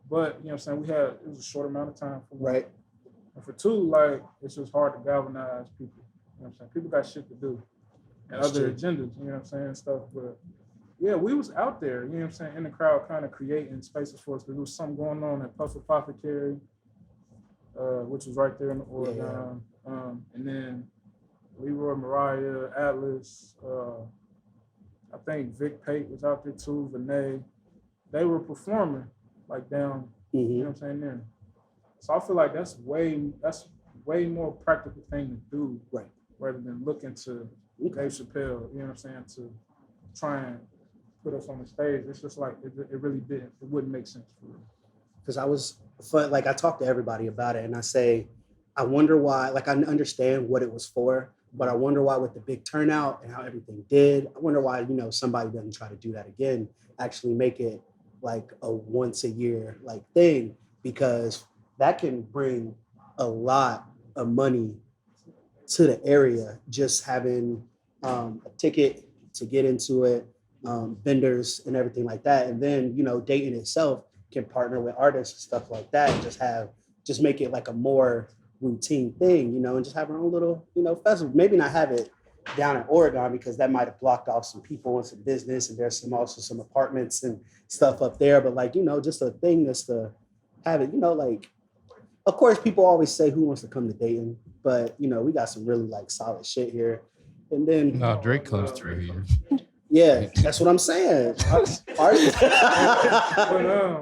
But, you know what I'm saying, it was a short amount of time for one. Right. And for two, like, it's just hard to galvanize people. You know what I'm saying? People got shit to do and That's other true. agendas, you know what I'm saying, stuff. But yeah, we was out there, you know what I'm saying, in the crowd kind of creating spaces for us. There was something going on at Puff Apothecary, which was right there in the Oregon. Yeah. And then Leroy, Mariah, Atlas, I think Vic Pate was out there too, Vinay. They were performing like down, you know what I'm saying, there. So I feel like that's way more practical thing to do, Right. rather than looking to Dave Chappelle, you know what I'm saying, to try and put us on the stage. It's just like it really didn't. It wouldn't make sense for real. Because I talk to everybody about it and I say, I wonder why, like I understand what it was for, but I wonder why with the big turnout and how everything did, I wonder why, you know, somebody doesn't try to do that again, actually make it like a once a year like thing, because that can bring a lot of money to the area, just having a ticket to get into it, vendors and everything like that. And then, you know, Dayton itself can partner with artists and stuff like that and just make it like a more routine thing, you know, and just have our own little, you know, festival. Maybe not have it down in Oregon because that might have blocked off some people and some business, and there's also some apartments and stuff up there. But like, you know, just a thing that's to have it, like, of course, people always say who wants to come to Dayton, but we got some really like solid shit here. And then No, Drake comes through here. yeah, that's what I'm saying. Artists,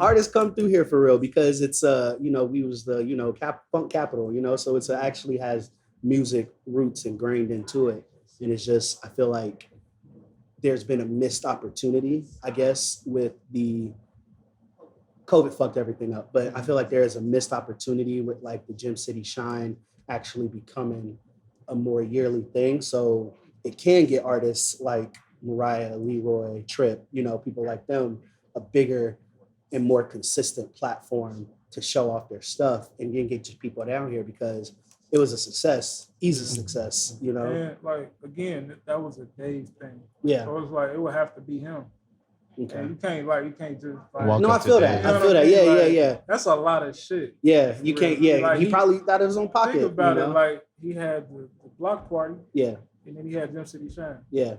artists come through here for real because it's we was the funk capital, so it's actually has music roots ingrained into it, and it's just I feel like there's been a missed opportunity, I guess, with the COVID fucked everything up, but I feel like there is a missed opportunity with like the Gym City Shine actually becoming a more yearly thing. So it can get artists like Mariah, Leroy, Tripp, people like them, a bigger and more consistent platform to show off their stuff and then get just people down here because it was a success, easy success, And like again, that was a Dave thing. Yeah. So it's like it would have to be him. Okay. And you can't just Walk No, I up feel to that. Dave. I feel that. Yeah. That's a lot of shit. Yeah, you can't. Yeah, Like, he probably out of his own pocket. Think about it. Like he had the block party. Yeah. And then he had Gym City Shine. Yeah.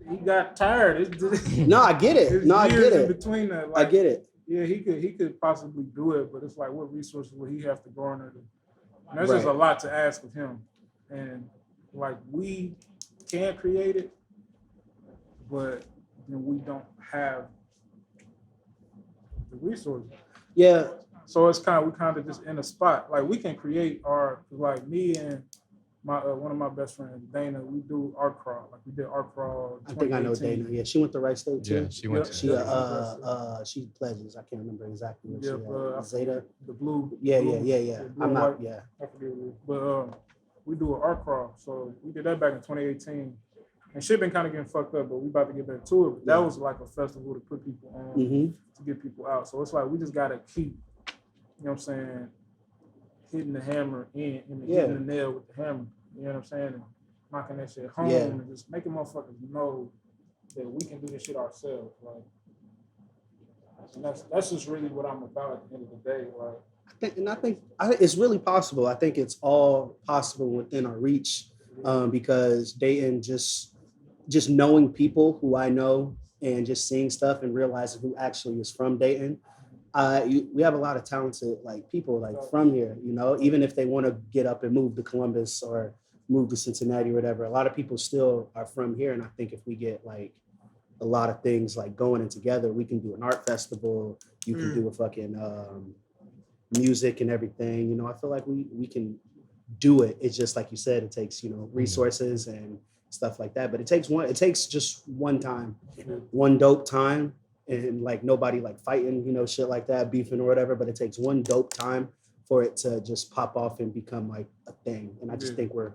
He got tired. No, I get it. No, I get it. Between that, I get it. Yeah, he could possibly do it, but it's like, what resources would he have to garner? And that's just a lot to ask of him. And like we can create it, but then we don't have the resources. Yeah. So it's we kind of just in a spot. Like we can create art. Like me and my one of my best friends, Dana, we do art crawl. Like we did art crawl. I think I know Dana. Yeah, she went to Wright State too. Yeah, she went to. She pledges. I can't remember exactly what she Zeta. The blue. Yeah. I'm not. White. Yeah. I forget what it is. But we do an art crawl. So we did that back in 2018. And shit been kind of getting fucked up, but we about to get back to it. But that was like a festival to put people on, to get people out. So it's like we just gotta keep, what I'm saying, hitting the hammer in and hitting the nail with the hammer. You know what I'm saying? And knocking that shit home and just making motherfuckers know that we can do this shit ourselves. Like, and that's just really what I'm about at the end of the day. Like, I think it's really possible. I think it's all possible within our reach, because Dayton just knowing people who I know and just seeing stuff and realizing who actually is from Dayton. We have a lot of talented like people like from here, even if they want to get up and move to Columbus or move to Cincinnati or whatever, a lot of people still are from here. And I think if we get like a lot of things like going in together, we can do an art festival, you can do a fucking music and everything. I feel like we can do it. It's just like you said, it takes, resources and stuff like that. But it takes just one time, one dope time. And like nobody like fighting, shit like that, beefing or whatever, but it takes one dope time for it to just pop off and become like a thing. And I just think we're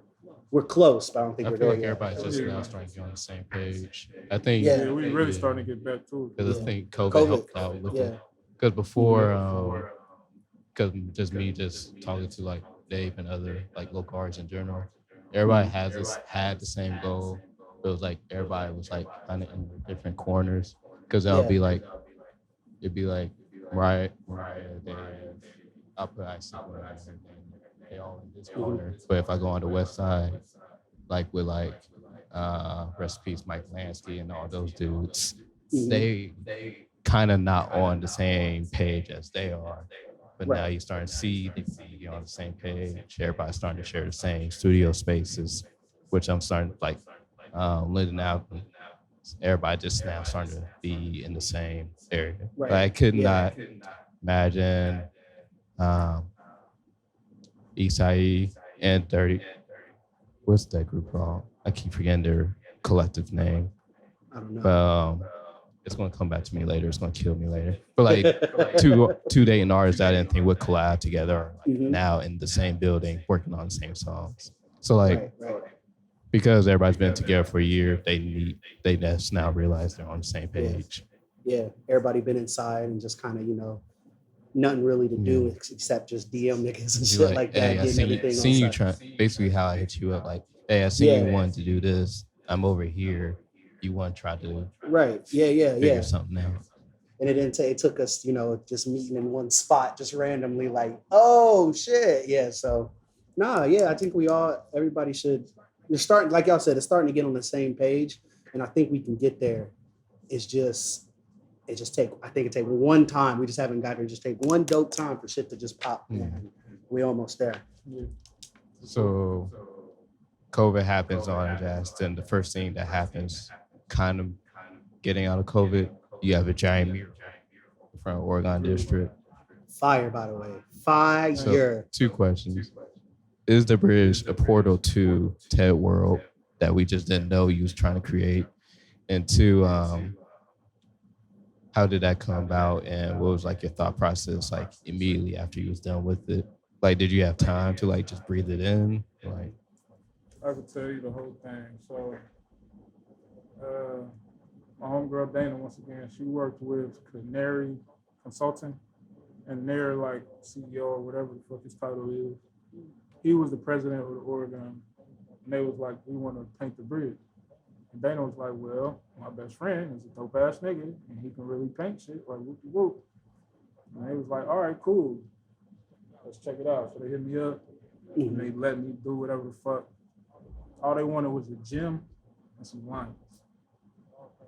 close, but I don't think we're there yet. Everybody's just now starting to get on the same page. I think we really starting to get back to it. Because I think COVID helped out with it. Because before, because just talking to like Dave and other like local artists in general, everybody had the same goal. It was like everybody was like kind of in different corners. Because it'd be like Mariah, Dave, I'll put Icicle and everything. They all in this corner. But if I go on the west side, like with like rest in peace Mike Lansky and all those dudes, they kind of not on the same page as they are. But now you're starting to see they on the same page. Everybody's starting to share the same studio spaces, which I'm starting to like Linden Avenue. Everybody just now starting to be in the same area. Right. But I could not imagine Eastside and 30. What's that group called? I keep forgetting their collective name. I don't know. But it's gonna come back to me later. It's gonna kill me later. But like two Dayton artists that I didn't think would collab together are like now in the same building working on the same songs. So like because everybody's been together for a year, they just now realize they're on the same page. Yeah, everybody been inside and just kind of, nothing really to do except just DM niggas and shit like that. Hey, I seen you trying, basically how I hit you up, like, hey, I seen you wanted to do this. I'm over here. You want to try to figure something out. And it didn't take, it took us, just meeting in one spot, just randomly like, oh shit. Yeah. So I think everybody should, you're starting, like y'all said, it's starting to get on the same page. And I think we can get there. It's just it just I think it take one time. We just haven't got to just take one dope time for shit to just pop. Man. We almost there. Yeah. So COVID happens on our jazz, then the first thing that happens, kind of getting out of COVID, you have a giant mural in front of Oregon District. Fire, by the way. Fire. So, 2 questions. Is the bridge a portal to TED World that we just didn't know you was trying to create? And 2, how did that come about, and what was like your thought process like immediately after you was done with it? Like, did you have time to like just breathe it in? Like, I could tell you the whole thing. So, my homegirl Dayton, once again, she worked with Canary Consulting, and they're like CEO or whatever the fuck his title is. He was the president of the Oregon, and they was like, we want to paint the bridge. And Dana was like, well, my best friend is a dope ass nigga, and he can really paint shit, like whoop whoop. And they was like, all right, cool, let's check it out. So they hit me up, and they let me do whatever the fuck. All they wanted was a gym and some lines.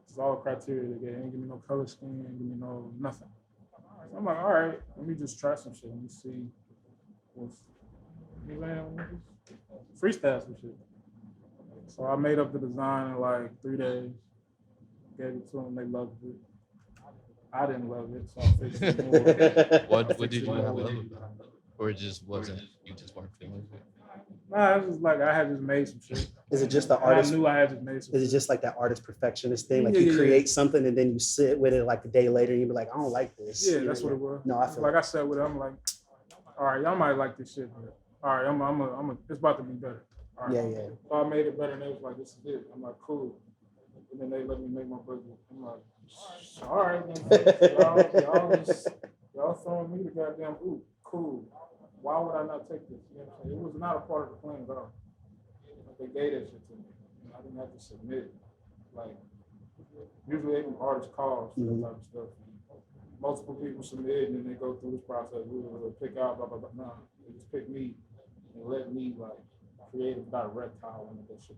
It's all criteria they gave. Ain't give me no color scheme, ain't give me no nothing. So I'm like, all right, let me just try some shit. Let me see what's, you know, freestyle some shit. So I made up the design in like 3 days, gave it to them, they loved it. I didn't love it, so I fixed it more. what did you not love about it? Or it just wasn't, you just weren't feeling it? Nah, it's just like I had just made some shit. Is it just the artist? I knew I had just made some shit. Is it just like that artist perfectionist thing? Like Yeah, you create something and then you sit with it like a day later and you be like, I don't like this. Yeah, that's what it was. No, I feel like I sat with it, I'm like, all right, y'all might like this shit, but all right, it's about to be better. All right. Yeah. So I made it better, and they was like, this is it. I'm like, cool. And then they let me make my budget. I'm like, all right, then. Y'all throwing me the goddamn boot. Cool. Why would I not take this? You know what I'm saying? It was not a part of the plan at all. They gave that shit to me. And I didn't have to submit. Like, usually even artists call for that type of stuff. Multiple people submit, and then they go through this process. We will pick out, blah, blah, blah. Nah, they just pick me and let me, like, creative directile on that shit.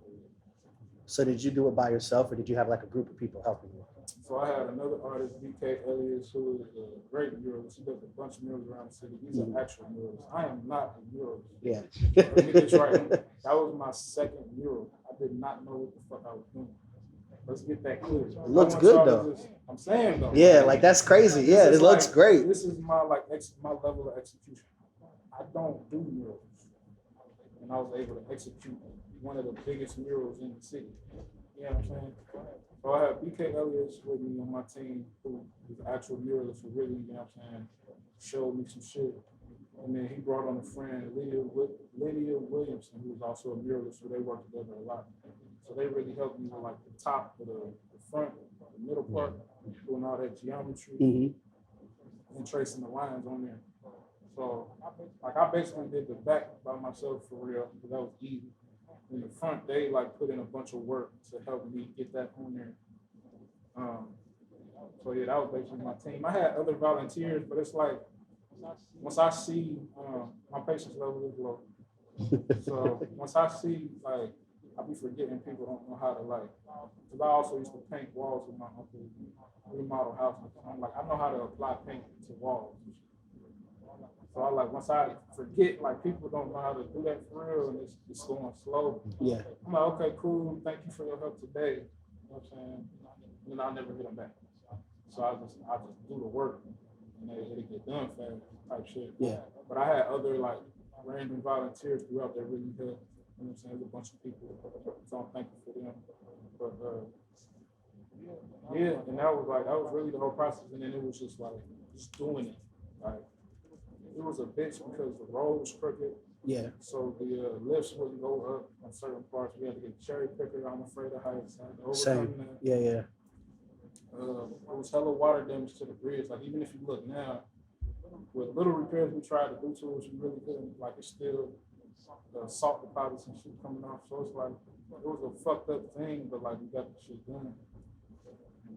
So did you do it by yourself or did you have like a group of people helping you? So I had another artist, DJ Cuest, who is a great muralist. He does a bunch of murals around the city. He's an actual muralist. I am not a muralist. Yeah. Let me get this right. That was my second mural. I did not know what the fuck I was doing. Let's get that clear. It looks good though. I'm saying though. Yeah, like that's crazy. Yeah, it looks great. This is my my level of execution. I don't do murals. And I was able to execute one of the biggest murals in the city. You know what I'm saying? So I have BK Elliott with me on my team, who is an actual muralist who really, you know what I'm saying, showed me some shit. And then he brought on a friend, Lydia Williamson, who was also a muralist, so they work together a lot. So they really helped me with like the top of the front, the middle part, doing all that geometry and tracing the lines on there. So like I basically did the back by myself for real, because that was easy. In the front, they like put in a bunch of work to help me get that on there. So yeah, that was basically my team. I had other volunteers, but it's like once I see my patience level is low. So once I see like I be forgetting people don't know how to like, because I also used to paint walls with my uncle, remodel houses. I'm like, I know how to apply paint to walls. So I like, once I forget, like people don't know how to do that for real and it's going slow. Yeah. I'm like, okay, cool. Thank you for your help today. You know what I'm saying? And then I'll never get them back. So I just do the work and it'll get done fast type shit. Yeah. But I had other like random volunteers throughout that really helped. You know what I'm saying? There's a bunch of people. So I'm thankful for them. But yeah, and that was really the whole process. And then it was just like just doing it. Like it was a bitch because the road was crooked. Yeah. So the lifts wouldn't go up on certain parts. We had to get a cherry picker. I'm afraid of heights. Same. Yeah. It was hella water damage to the bridge. Like even if you look now, with little repairs we tried to do to it, we really couldn't. Like it's still salt deposits and shit coming off. So it's like it was a fucked up thing, but like we got the shit done.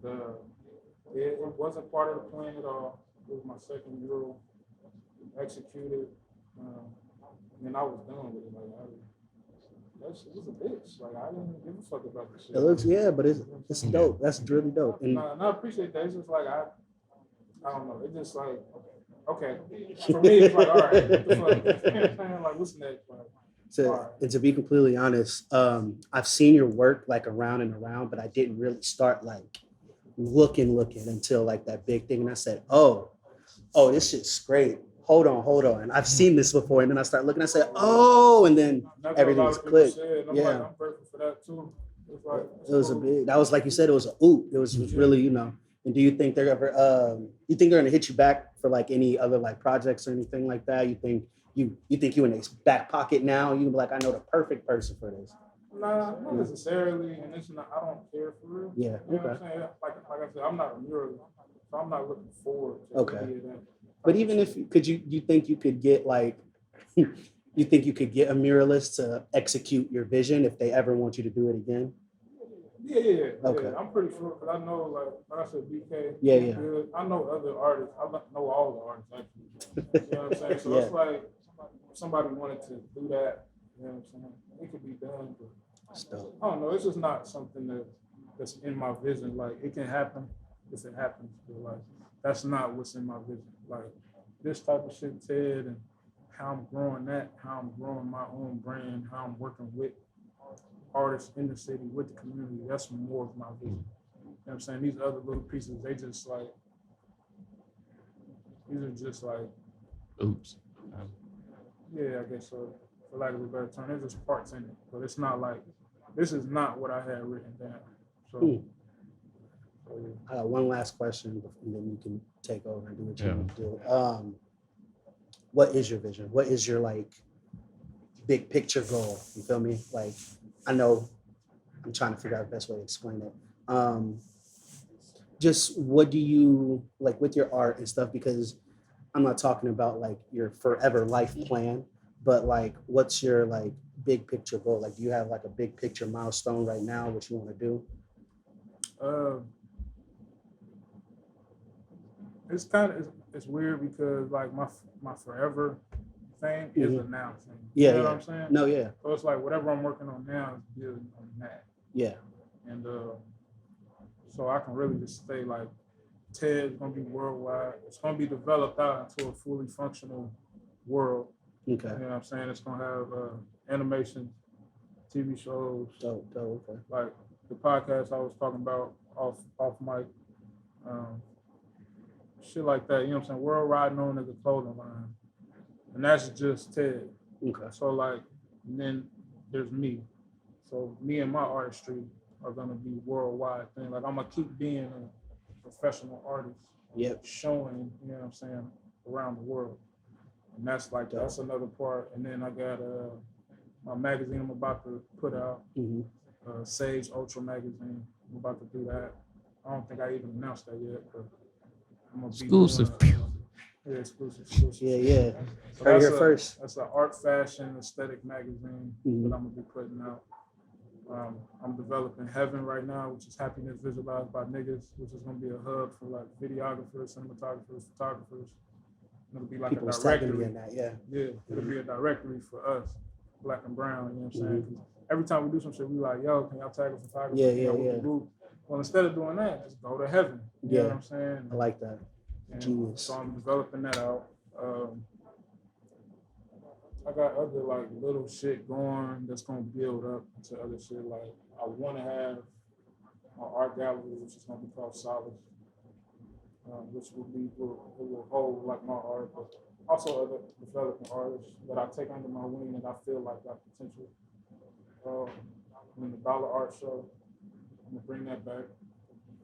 And it wasn't part of the plan at all. It was my second mural. Executed, and I was done with it. Like, it was a bitch. Like I didn't give a fuck about the shit. It looks, yeah, but it's dope. That's really dope. And I appreciate that. It's just like I don't know. It's just like okay. For me, it's like all right. What the fuck? You know what I'm saying? Like what's next? Like, and to be completely honest, I've seen your work like around and around, but I didn't really start like looking until like that big thing, and I said, oh, this shit's great. Hold on. And I've seen this before, and then I start looking. I said, oh, and then everything's clicked. Yeah, like, I'm grateful for that too. Like, it was a big. That was like you said. It was a oop. It was really, you know. And do you think they're ever? You think they're gonna hit you back for like any other like projects or anything like that? You think you in their back pocket now? You can be like, I know the perfect person for this. Nah, not necessarily, and it's not. I don't care for real. Yeah. You know what I'm saying? Like I said, I'm not a muralist, so I'm not looking forward to any of that. But even if you think you could get like, you think you could get a muralist to execute your vision if they ever want you to do it again? Yeah. Okay. I'm pretty sure because I know, like I said, BK. Yeah. Good. I know other artists. I know all the artists actually. You know what I'm saying? So it's like if somebody wanted to do that. You know what I'm saying? It could be done, but I don't know. It's just not something that's in my vision. Like it can happen if it happens, but like that's not what's in my vision. Like this type of shit, Ted, and how I'm growing how I'm growing my own brand, how I'm working with artists in the city, with the community. That's more of my vision. You know what I'm saying? These other little pieces, these are just like, oops. Yeah, I guess so. For lack of a better term, there's just parts in it, but it's not like this is not what I had written down. So I got one last question, and then you can take over and do what you want to do. What is your vision? What is your like big picture goal? You feel me? Like, I know I'm trying to figure out the best way to explain it. Just what do you like with your art and stuff? Because I'm not talking about like your forever life plan, but like, what's your like big picture goal? Like, do you have like a big picture milestone right now, what you want to do? It's kind of it's weird because like my forever thing is a now thing. You know what I'm saying? No, yeah. So it's like whatever I'm working on now is building on that. Yeah. And so I can really just say like Ted's gonna be worldwide. It's gonna be developed out into a fully functional world. Okay. You know what I'm saying? It's gonna have animation, TV shows. Dope, okay. Like the podcast I was talking about off mic. Shit like that, you know what I'm saying? Worldwide known as a clothing line. And that's just Ted. Okay. So like, and then there's me. So me and my artistry are gonna be worldwide thing. Like I'm gonna keep being a professional artist. Yep. Showing, you know what I'm saying, around the world. And that's like, that's another part. And then I got my magazine I'm about to put out, Sage Ultra magazine. I'm about to do that. I don't think I even announced that yet, but I'm gonna exclusive. Yeah, exclusive. Yeah. So Right here first. That's an art, fashion, aesthetic magazine that I'm gonna be putting out. I'm developing Heaven right now, which is happiness visualized by niggas, which is gonna be a hub for like videographers, cinematographers, photographers. It'll be like people a directory. In that, yeah. It'll be a directory for us, Black and Brown. You know what I'm saying? Every time we do some shit, we like, yo, can y'all tag a photographer? Yeah. Well, instead of doing that, just go to Heaven. You know what I'm saying? I like that. Genius. So I'm developing that out. I got other like little shit going that's gonna build up to other shit. Like I want to have my art gallery, which is gonna be called Solace, which will hold like my art, but also other developing artists that I take under my wing that I feel like got potential. The Dollar Art Show, I'm gonna bring that back.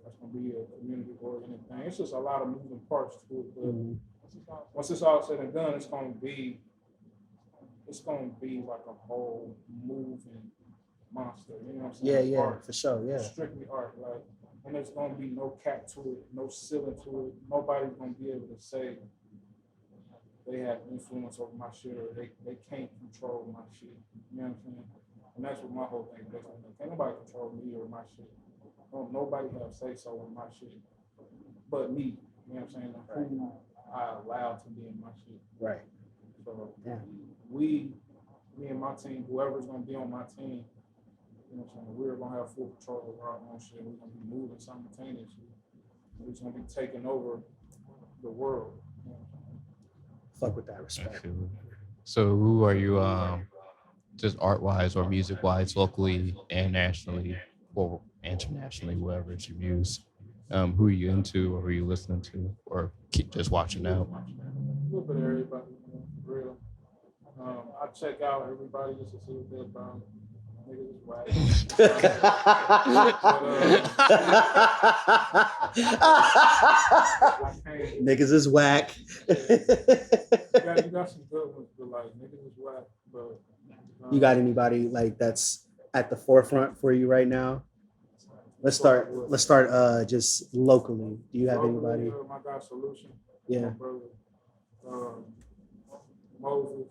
That's gonna be a community-oriented thing. It's just a lot of moving parts to it, but once it's all said and done, it's gonna be like a whole moving monster. You know what I'm saying? Yeah, art, for sure. Yeah. Strictly art, like, and there's gonna be no cap to it, no ceiling to it. Nobody's gonna be able to say they have influence over my shit or they can't control my shit. You know what I'm saying? And that's what my whole thing is. Can't nobody control me or my shit. Don't nobody have say so in my shit, but me. You know what I'm saying? Who I allow to be in my shit. Right. So yeah. we me and my team, whoever's gonna be on my team, you know what I'm saying, we're gonna have full control over our own shit. We're gonna be moving simultaneously. We're just gonna be taking over the world. You know? Fuck with that I respect. feel it. So who are you just art wise or music wise, locally and nationally or internationally, wherever it's your muse? Who are you into or who are you listening to or keep just watching out? A little bit of everybody, you know, for real. I check out everybody just to see what they're about. Niggas is whack. Niggas is whack. You got some good ones, but like niggas is whack. But You got anybody like that's at the forefront for you right now? Let's start just locally. Do you have anybody? My guy Solution. Yeah. My brother. Moses.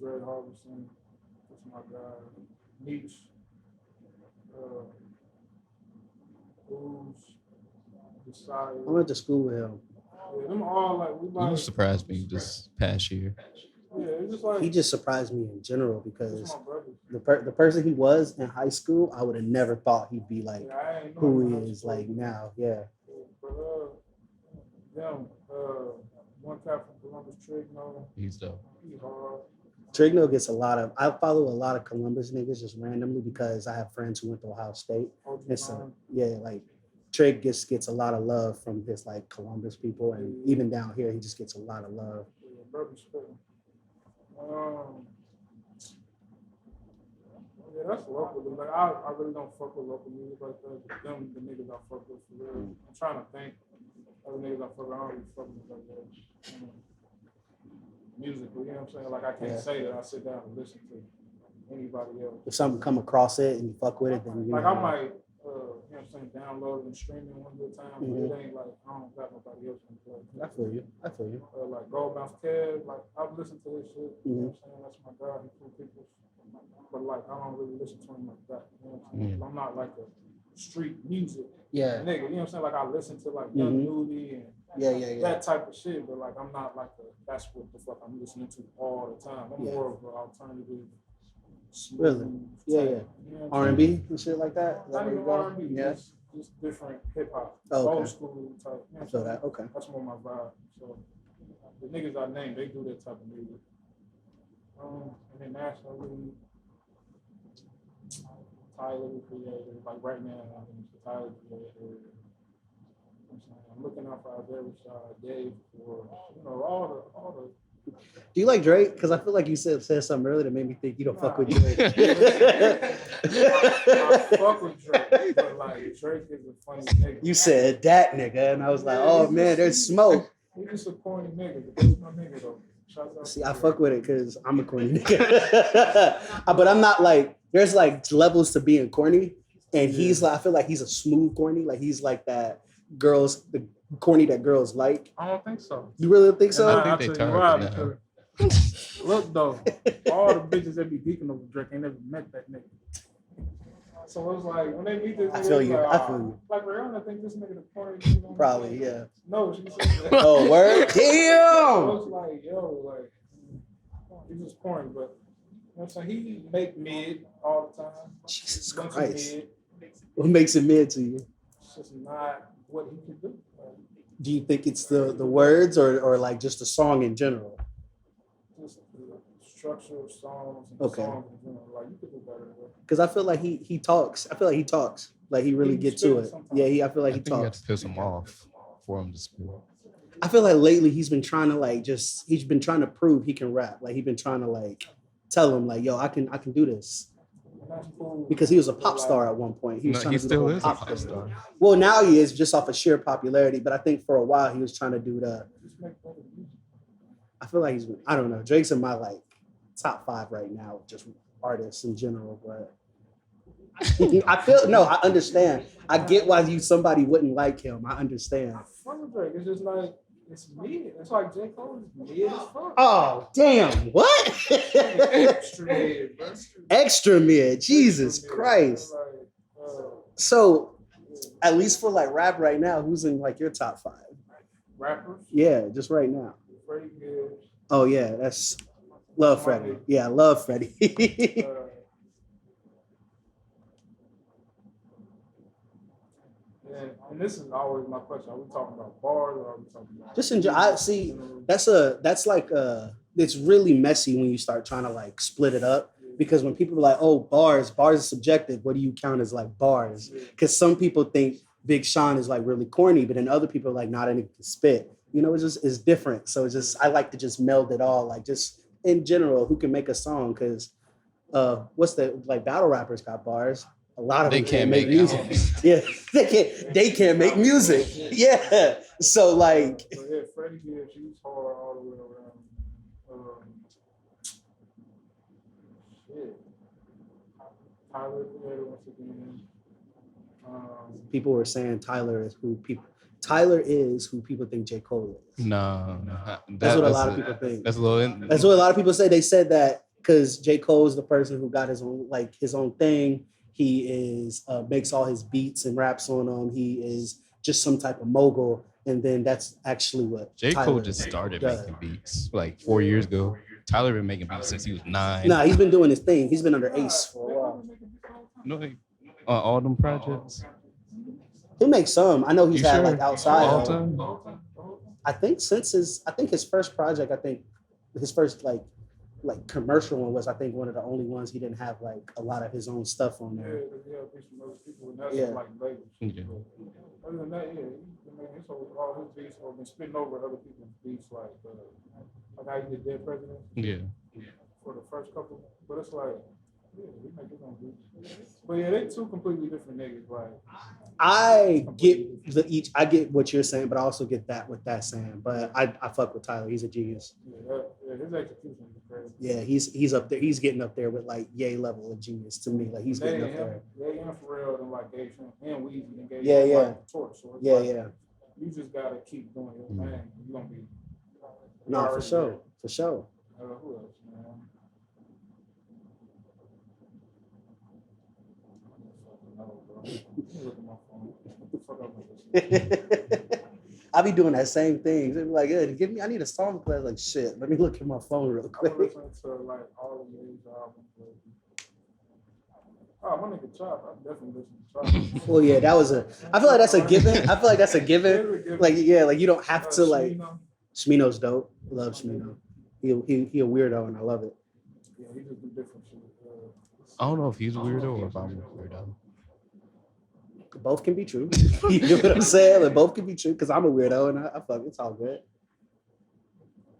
Dred Harbison. That's my guy. Meech. Ooze. Desire. I went to school with him. Yeah, them all like we like. You surprised me this past year. Yeah, it's just like He just surprised me in general it's because my brother. the person he was in high school, I would have never thought he'd be like Yeah, I ain't know who him he in high is school. like now. Yeah. But one cat from Columbus, Trigno, He's dope. he hard. Trigno gets a lot of. I follow a lot of Columbus niggas just randomly because I have friends who went to Ohio State. OG It's Ron. like Trig gets a lot of love from his like Columbus people, and even down here he just gets a lot of love. Yeah, bro, be spitting. Yeah, that's local. Like I really don't fuck with local music like that. But them, the niggas I fuck with for real. I'm trying to think. Other niggas I fuck with, I don't really fuck with like that. Musically, you know what I'm saying? Like I can't say that I sit down and listen to anybody else. If something come across it and you fuck with it, then you Like know. I might, you know what I'm saying, download and stream it one good time, but it ain't like I don't got nobody else in the play. I feel you. Like Gold Bounce Kev, like I've listened to his shit, you know what I'm saying? That's my guy, he cool people. But like I don't really listen to him like that. You know what I'm saying? I'm not like a street music Yeah. nigga, you know what I'm saying? Like I listen to like Young Nudy and that type of shit, but like I'm not like that's what the fuck I'm listening to all the time. I'm more of an alternative. Really? Yeah. You know R&B and shit like that. Is that Not where you even go? R&B, Yeah. just different hip hop, Oh, okay. old school type. You know I feel that. Okay. That's more my vibe. So the niggas I named, they do that type of music. And then nationally, Tyler the Creator. Like right now, I think it's Tyler the Creator. I'm looking out for Isaiah Rashad, Dave, for all the. Do you like Drake? Because I feel like you said something earlier that made me think you don't fuck with Drake. I fuck with Drake, but like Drake is a funny nigga. You said that nigga, and I was like, oh man, there's smoke. He's just a corny nigga, but that's my nigga though. See, I fuck with it because I'm a corny nigga. But I'm not like, there's like levels to being corny. And he's like, I feel like he's a smooth corny. Like he's like the corny that girls like. I don't think so. You really think so? I think they target now. Look though, all the bitches that be beefing over Drake ain't never met that nigga. So it's like when they meet this nigga, I feel you. Like, I feel you. Like Rihanna think this nigga the corny nigga. Probably, yeah. No, she said that. Oh, word? So Damn! it's like, yo, like, he's just corny, but you know what I'm saying? He make mid all the time. Jesus Bunch of Christ. mid. What makes it mid to you? It's just not what he can do. Do you think it's the words or like just the song in general? Just the structure of songs and Okay. songs in general. Like, you could do better. Because I feel like he talks. I feel like he talks. Like he really He gets to it. spits Yeah, I feel like I he think you have talks. to piss him off for him to speak. I feel like lately he's been trying to he's been trying to prove he can rap. Like he's been trying to like tell him like, yo, I can do this. And that's cool. Because he was a pop star at one point. He was trying He to do the still whole is a pop star. Well, now he is just off of sheer popularity. But I think for a while he was trying to do Just make better music. I feel like I don't know. Drake's in my like top 5 right now, just artists in general. But I understand. I get why somebody wouldn't like him. I understand. I fuck with Drake. It's just like, it's mid. It's like J. Cole is mid as fuck. Oh, damn. What? Extra mid, bro. Extra mid. Jesus Extra mid. Christ. Like, So, at least for like rap right now, who's in like your top 5? rappers, Yeah, just right now. Freddie Gibbs, Oh, yeah. That's Love Freddie. Yeah, I love Freddie. And this is always my question: are we talking about bars or are we talking about? Just enjoy. I see. That's like it's really messy when you start trying to like split it up, because when people are like, oh, bars is subjective. What do you count as like bars? Because some people think Big Sean is like really corny, but then other people are like, not any can spit. You know, it's different. So it's just, I like to just meld it all, like just in general, who can make a song? Because what's the, like, battle rappers got bars. A lot of them can't make music. Yeah, they can't make music. Yeah. So like, So yeah, Freddie Gibbs, he's hard all the way around. Shit. Tyler Creator once again. people were saying Tyler is who people think J. Cole is. No, That's what a lot of people think. That's a little. That's what a lot of people say. They said that because J. Cole is the person who got his own thing. He is makes all his beats and raps on them. He is just some type of mogul, and then that's actually what J. Cole Tyler just started does. making beats like 4 years ago. Tyler been making beats since he was 9. Nah, he's been doing his thing. He's been under Ace for a while. No, like, all them projects. He'll make some. I know he's You had sure? like outside. All of- time? I think his first project, his first like commercial one was, I think, one of the only ones he didn't have like a lot of his own stuff on there. Yeah. Yeah. Like labels. Yeah. Other than that, yeah, all his beats or been spitting over other people's beats, like how he did Dead President Yeah. for the first couple. But it's like, yeah, we make his own beats. But yeah, they two completely different niggas. Like, I get what you're saying, but I also get that what that's saying. But I fuck with Tyler. He's a genius. yeah, his execution is crazy. Yeah, he's up there. He's getting up there with like Ye level of genius to me. Like he's getting up there. Yeah, and Pharrell and like Gage and Weezy and Gage. Yeah, yeah. Like, torch. So it's Yeah, like, yeah. You just gotta keep doing your thing. You're gonna be. No, for sure. For sure. Who else, man? Look at my phone. Fuck up with this. I be doing that same thing. They be like, I need a song to play. Like, shit, let me look at my phone real I'm quick. listening to like all of these albums. Oh, my nigga Chop. I definitely listen to Chop. Well, yeah, I feel like that's a given. Like, yeah, like you don't have to like. Shmino's dope. Love Shmino. He a weirdo and I love it. Yeah, he just do different shit. I don't know if he's a weirdo or if I'm a weirdo. Both can be true. You know what I'm saying? Like, both can be true because I'm a weirdo and I fuck. It's all good.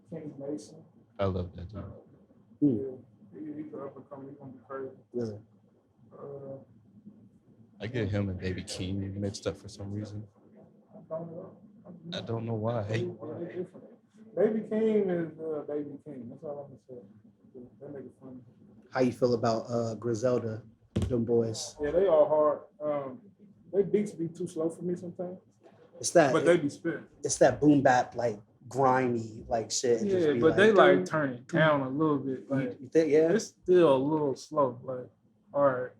Kenny Mason. I love that dude. Yeah, he's up and coming. He's gonna be crazy. Really? I get him and Baby King mixed up for some reason. I don't know why. Baby King is Baby King. That's all I'm gonna say. That nigga funny. How you feel about Griselda, them boys? Yeah, they all hard. They beats be too slow for me sometimes. It's that. But they be spitting. It's that boom bap like grimy like shit. Yeah, but they like turn it down a little bit. Like, you think, yeah, it's still a little slow. Like, all right.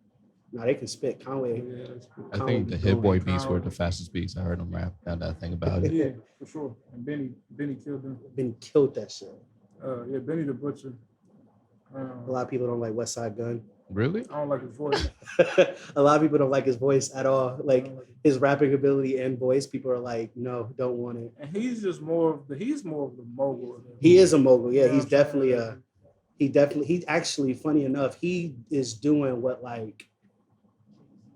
No, they can spit. Conway. Yeah, I think the Hit Boy beats were the fastest beats I heard him rap. Now that I think about it. Yeah, for sure. And Benny killed them. Benny killed that shit. Yeah, Benny the Butcher. A lot of people don't like West Side Gun. Really? I don't like his voice. A lot of people don't like his voice at all. Like his rapping ability and voice, people are like, no, don't want it. And he's just more of the mogul. He is a mogul. Yeah, You know he's what I'm definitely he actually, funny enough, he is doing what like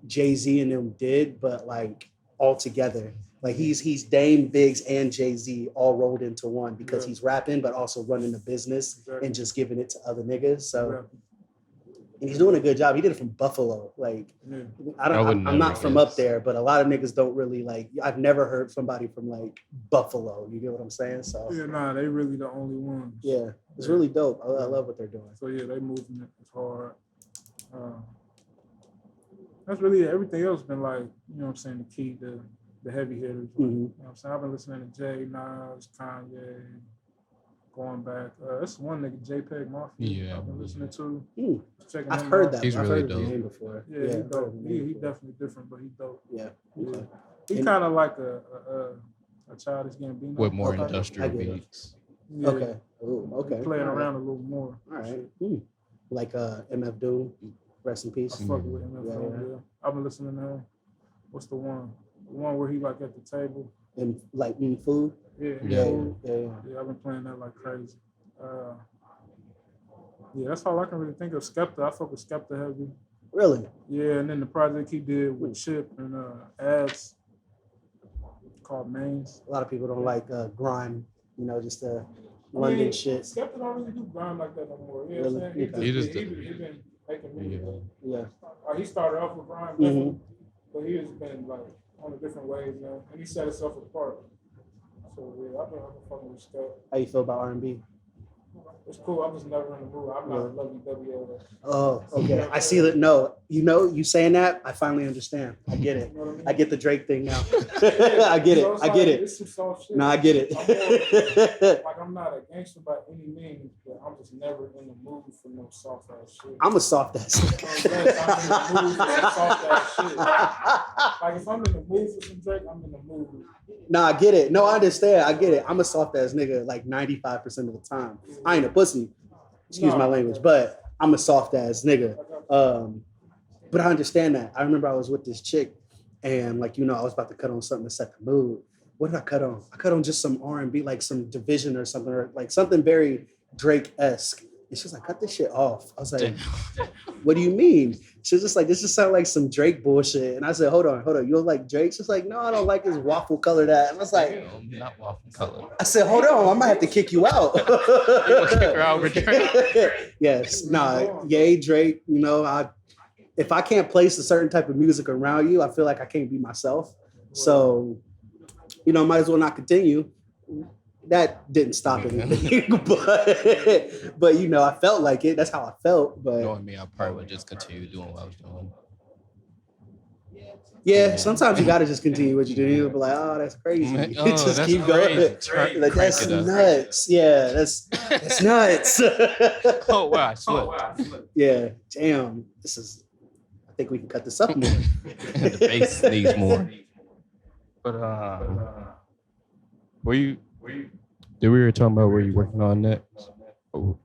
Jay-Z and them did, but like all together. Like he's Dame, Biggs, and Jay-Z all rolled into one because he's rapping, but also running the business and just giving it to other niggas. So and he's doing a good job. He did it from Buffalo. Like I'm not from up there, but a lot of niggas don't really like. I've never heard somebody from like Buffalo. You get what I'm saying? So yeah, nah, they really the only ones. Yeah, it's really dope. I love what they're doing. So yeah, they moving it. It's hard. That's really it. Everything else been like, you know what I'm saying, the key, the heavy hitters. Like, you know what I'm saying? I've been listening to Jay, Nas, Kanye, going back. That's one nigga, JPEG Mafia. Yeah. I've been listening to. Checking I've him heard out. that. He's I've really heard dope. his name before. Yeah, he dope. He definitely different, but he dope. Yeah. Yeah. Okay. He kind of like a Childish Gambino. With more Okay. industrial I get it. beats. Yeah, Okay. Ooh, okay. playing All right. around a little more. All right. Like MF Doom, rest in I peace. fuck with him. Yeah. I've been listening to him. What's the one? The one where he like at the table. And like food. Yeah. Yeah. Food. Yeah. Yeah, I've been playing that like crazy. Yeah, that's all I can really think of. Skepta, I fuck with Skepta heavy. Really? Yeah, and then the project he did with Chip and Ads called Mains. A lot of people don't like grime, just the London shit. Skepta don't really do grime like that no more. You know Really? what I'm saying? Okay. He just been making music. Yeah. He started off with grime, definitely, but he has been like on a different wave now, and he set himself apart. So yeah, I've been fucking with Skepta. How you feel about R&B? It's cool. I'm just never in the mood. I'm not lovey-dovey over that. Oh, okay. I see that. No, you saying that, I finally understand. I get it. You know what I mean? I get the Drake thing now. I get it. I get it. It's some soft shit. No, I get it. Like I'm not a gangster by any means, but I'm just never in the mood for no soft ass shit. I'm a soft ass. I'm in the mood for some soft ass shit. Like if I'm in the mood for some Drake, I'm in the mood. No, I get it. No, I understand. I get it. I'm a soft ass nigga like 95% of the time. I ain't a pussy. Excuse my language, but I'm a soft ass nigga. But I understand that. I remember I was with this chick and I was about to cut on something to set the mood. What did I cut on? I cut on just some R&B, like some Division or something, or like something very Drake-esque. And she was like, cut this shit off. I was like, what do you mean? She was just like, this just sounds like some Drake bullshit. And I said, hold on. You don't like Drake? She's like, no, I don't like his waffle color that. And I was like, not waffle color. I said, hold on, I might have to kick you out. You gonna kick her out with Drake? Yes, yay, Drake. If I can't place a certain type of music around you, I feel like I can't be myself. So, might as well not continue. That didn't stop anything, but I felt like it. That's how I felt. But knowing me, I probably would just continue doing what I was doing. Yeah, sometimes you gotta just continue what you do. You'll be like, oh, that's crazy. Just that's keep crazy. going. Like, that's nuts. Yeah, that's nuts. Oh wow, I slipped. Yeah, damn. I think we can cut this up more. The bass needs more. But we were talking about where you working on next? Oh.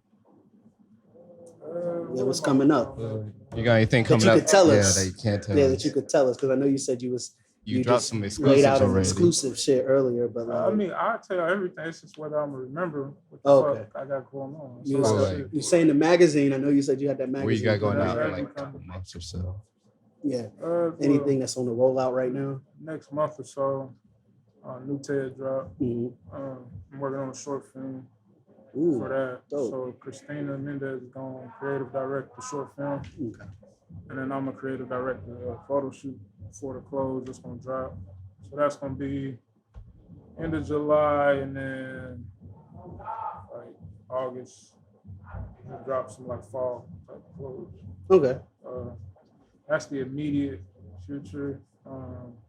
Yeah, what's coming up? You got anything coming that you up? could tell us. Yeah, that you can't tell. Yeah, that you could tell us, because I know you said you dropped just some laid exclusives out an already. exclusive shit earlier, but I mean, I'll tell you everything. It's just whether I'm gonna remember what the fuck I got going on. You saying the magazine? I know you said you had that magazine. Where you got going out in Magazine. like a couple months or so? Yeah. Anything that's on the rollout right now? Next month or so, new TED drop. Mhm. I'm working on a short film Ooh, for that. dope. So Christina Mendez is going to creative direct the short film. Okay. And then I'm a creative director of a photo shoot before the close that's going to drop. So that's going to be end of July, and then like August, we'll drop some like fall type clothes. Okay. That's the immediate future.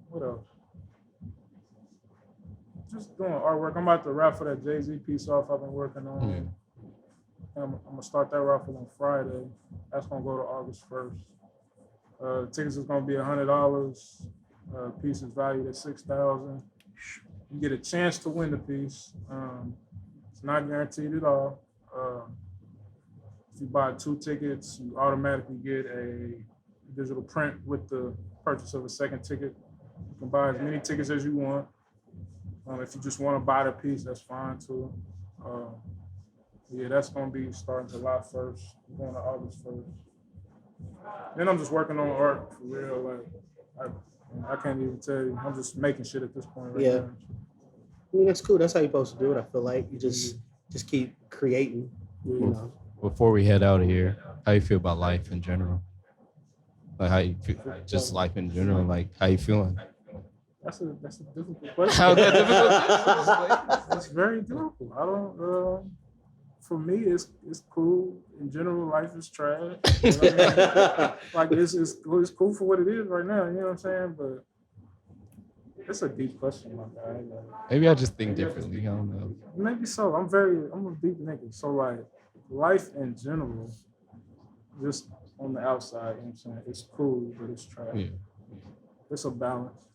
What else? Just doing artwork. I'm about to raffle that Jay-Z piece off I've been working on. I'm gonna start that raffle on Friday. That's gonna go to August 1st. Tickets is gonna be $100. Piece is valued at $6,000. You get a chance to win the piece. It's not guaranteed at all. If you buy 2 tickets, you automatically get a digital print with the purchase of a second ticket. You can buy as many tickets as you want. If you just want to buy the piece, that's fine too. Yeah, that's gonna be starting July 1st, going to August 1st. Then I'm just working on art for real. Like I can't even tell you. I'm just making shit at this point right now. I mean, that's cool. That's how you're supposed to do it. I feel like you just keep creating. Before we head out of here, how you feel about life in general? Like how you feel, just life in general. Like how you feeling? That's a difficult question. How difficult? It's very difficult. I don't. For me, it's cool. In general, life is trash. You know what I mean? Like it's cool for what it is right now. You know what I'm saying? But it's a deep question, my guy. Maybe I just think differently. I don't know. Maybe so. I'm a deep nigga. So like life in general, just on the outside, you know what I'm saying? It's cool, but it's trash. Yeah. It's a balance.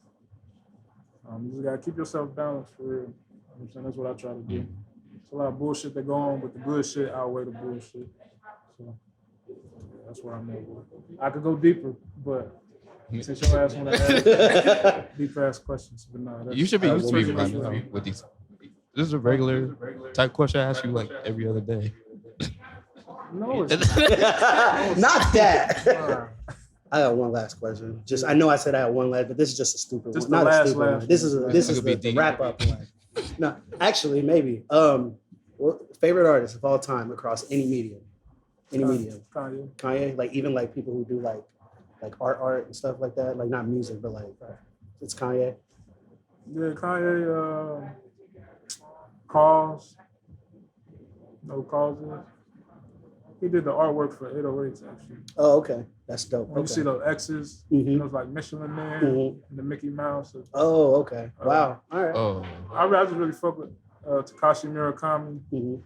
You just gotta keep yourself balanced for real. You know what I'm saying? That's what I try to do. It's a lot of bullshit that go on, but the good shit outweigh the bullshit. So yeah, that's where I'm at. I could go deeper, but since your ass want to ask deep ass questions, but no, You should be used to me that's- by now with these. This is a regular type question I ask you like every other day. No, it's Not that. not. I got one last question. Just I know I said I had one last, but this is just a stupid Just one. the Not a last, stupid last one. This is one. this It is could be the deep. wrap up one. No, actually, maybe. Favorite artist of all time across any medium. Any medium. Kanye. Kanye, like even like people who do like art and stuff like that, like not music, but like it's Kanye. Yeah, Kanye. Cause. No causes. He did the artwork for 808s actually. Oh, okay, that's dope. When you see those X's, Mhm. those like Michelin Man Mhm. and the Mickey Mouse. Oh, okay. Wow. All right. Oh, I just really fuck with Takashi Murakami. Mhm.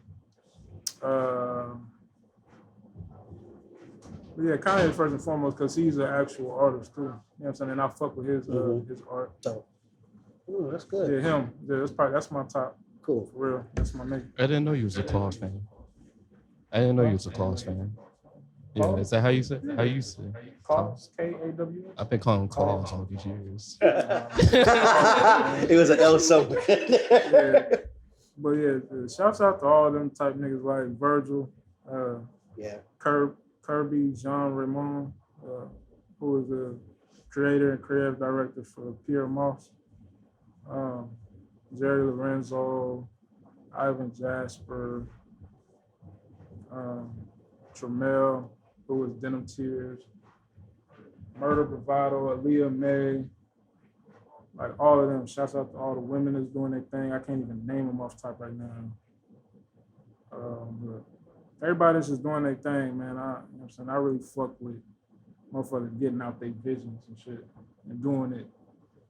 But yeah, Kanye first and foremost because he's an actual artist too. You know what I'm saying? And I fuck with his his art. Dope. Ooh, that's good. Yeah, him. Yeah, that's my top. Cool. For real. That's my nigga. I didn't know you was a Claus fan. I didn't know you was a Claus fan. Yeah, is that how you say? How you say? Claus, K-A-W-S. I've been calling him Claus all these years. It was an L somewhere. Yeah. But yeah, shouts out to all them type niggas like Virgil, Yeah. Kirby, Jean Raymond, who is the creator and creative director for Pierre Moss, Jerry Lorenzo, Ivan Jasper, Tramiel, who was Denim Tears, Murder Bravado, Aaliyah May, like all of them. Shouts out to all the women that's doing their thing. I can't even name them off the top right now. But everybody's just doing their thing, man. You know what I'm saying? I really fuck with motherfuckers getting out their visions and shit and doing it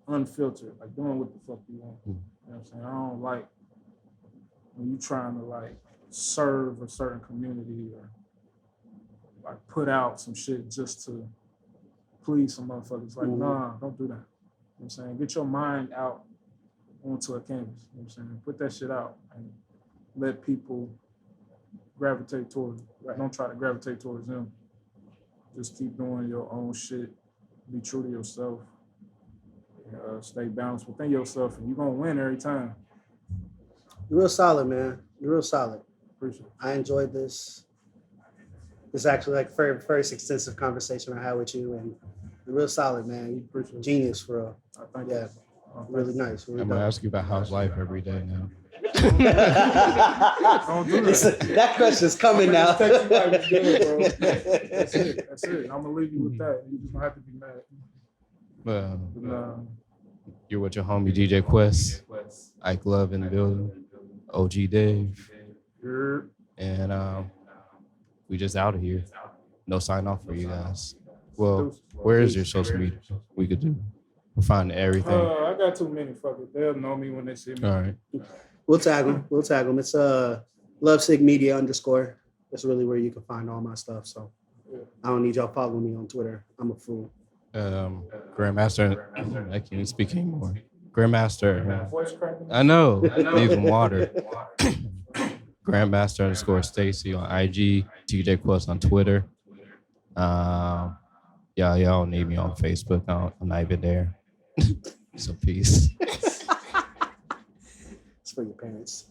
unfiltered, like doing what the fuck you want. You know what I'm saying? I don't like when you trying to like serve a certain community or like put out some shit just to please some motherfuckers. Like, nah, don't do that. You know what I'm saying? Get your mind out onto a canvas. You know what I'm saying? Put that shit out and let people gravitate towards it. Right. Don't try to gravitate towards them. Just keep doing your own shit. Be true to yourself. Stay balanced within yourself, and you're gonna win every time. You're real solid, man. You're real solid. Appreciate it. I enjoyed this. It's actually like very, very extensive conversation I had with you, and you're real solid, man. You Appreciate it. genius for real. Thank Yeah, you. really nice. Really I'm gonna dope. ask you about how's life every day now. Don't do that. Listen, that question's coming now. Text you like, "What's good, bro?" That's it. That's it. I'm gonna leave you with that. You just gonna have to be mad. But, You're with your homie DJ Cuest, Ike Love in the building, OG Dave, and we just out of here. No sign off for you guys. Well, where is your social media? We could do. We're finding everything. I got too many. Fuck it. They'll know me when they see me. All right. We'll tag them. It's Lovesick Media _. That's really where you can find all my stuff. So I don't need y'all following me on Twitter. I'm a fool. Grandmaster, I can't even speak anymore. Grandmaster, Voice cracking. I know, need some water. Grandmaster _Stacy on IG, DJ Quest on Twitter. Y'all don't need me on Facebook. I'm not even there. So peace. It's for your parents.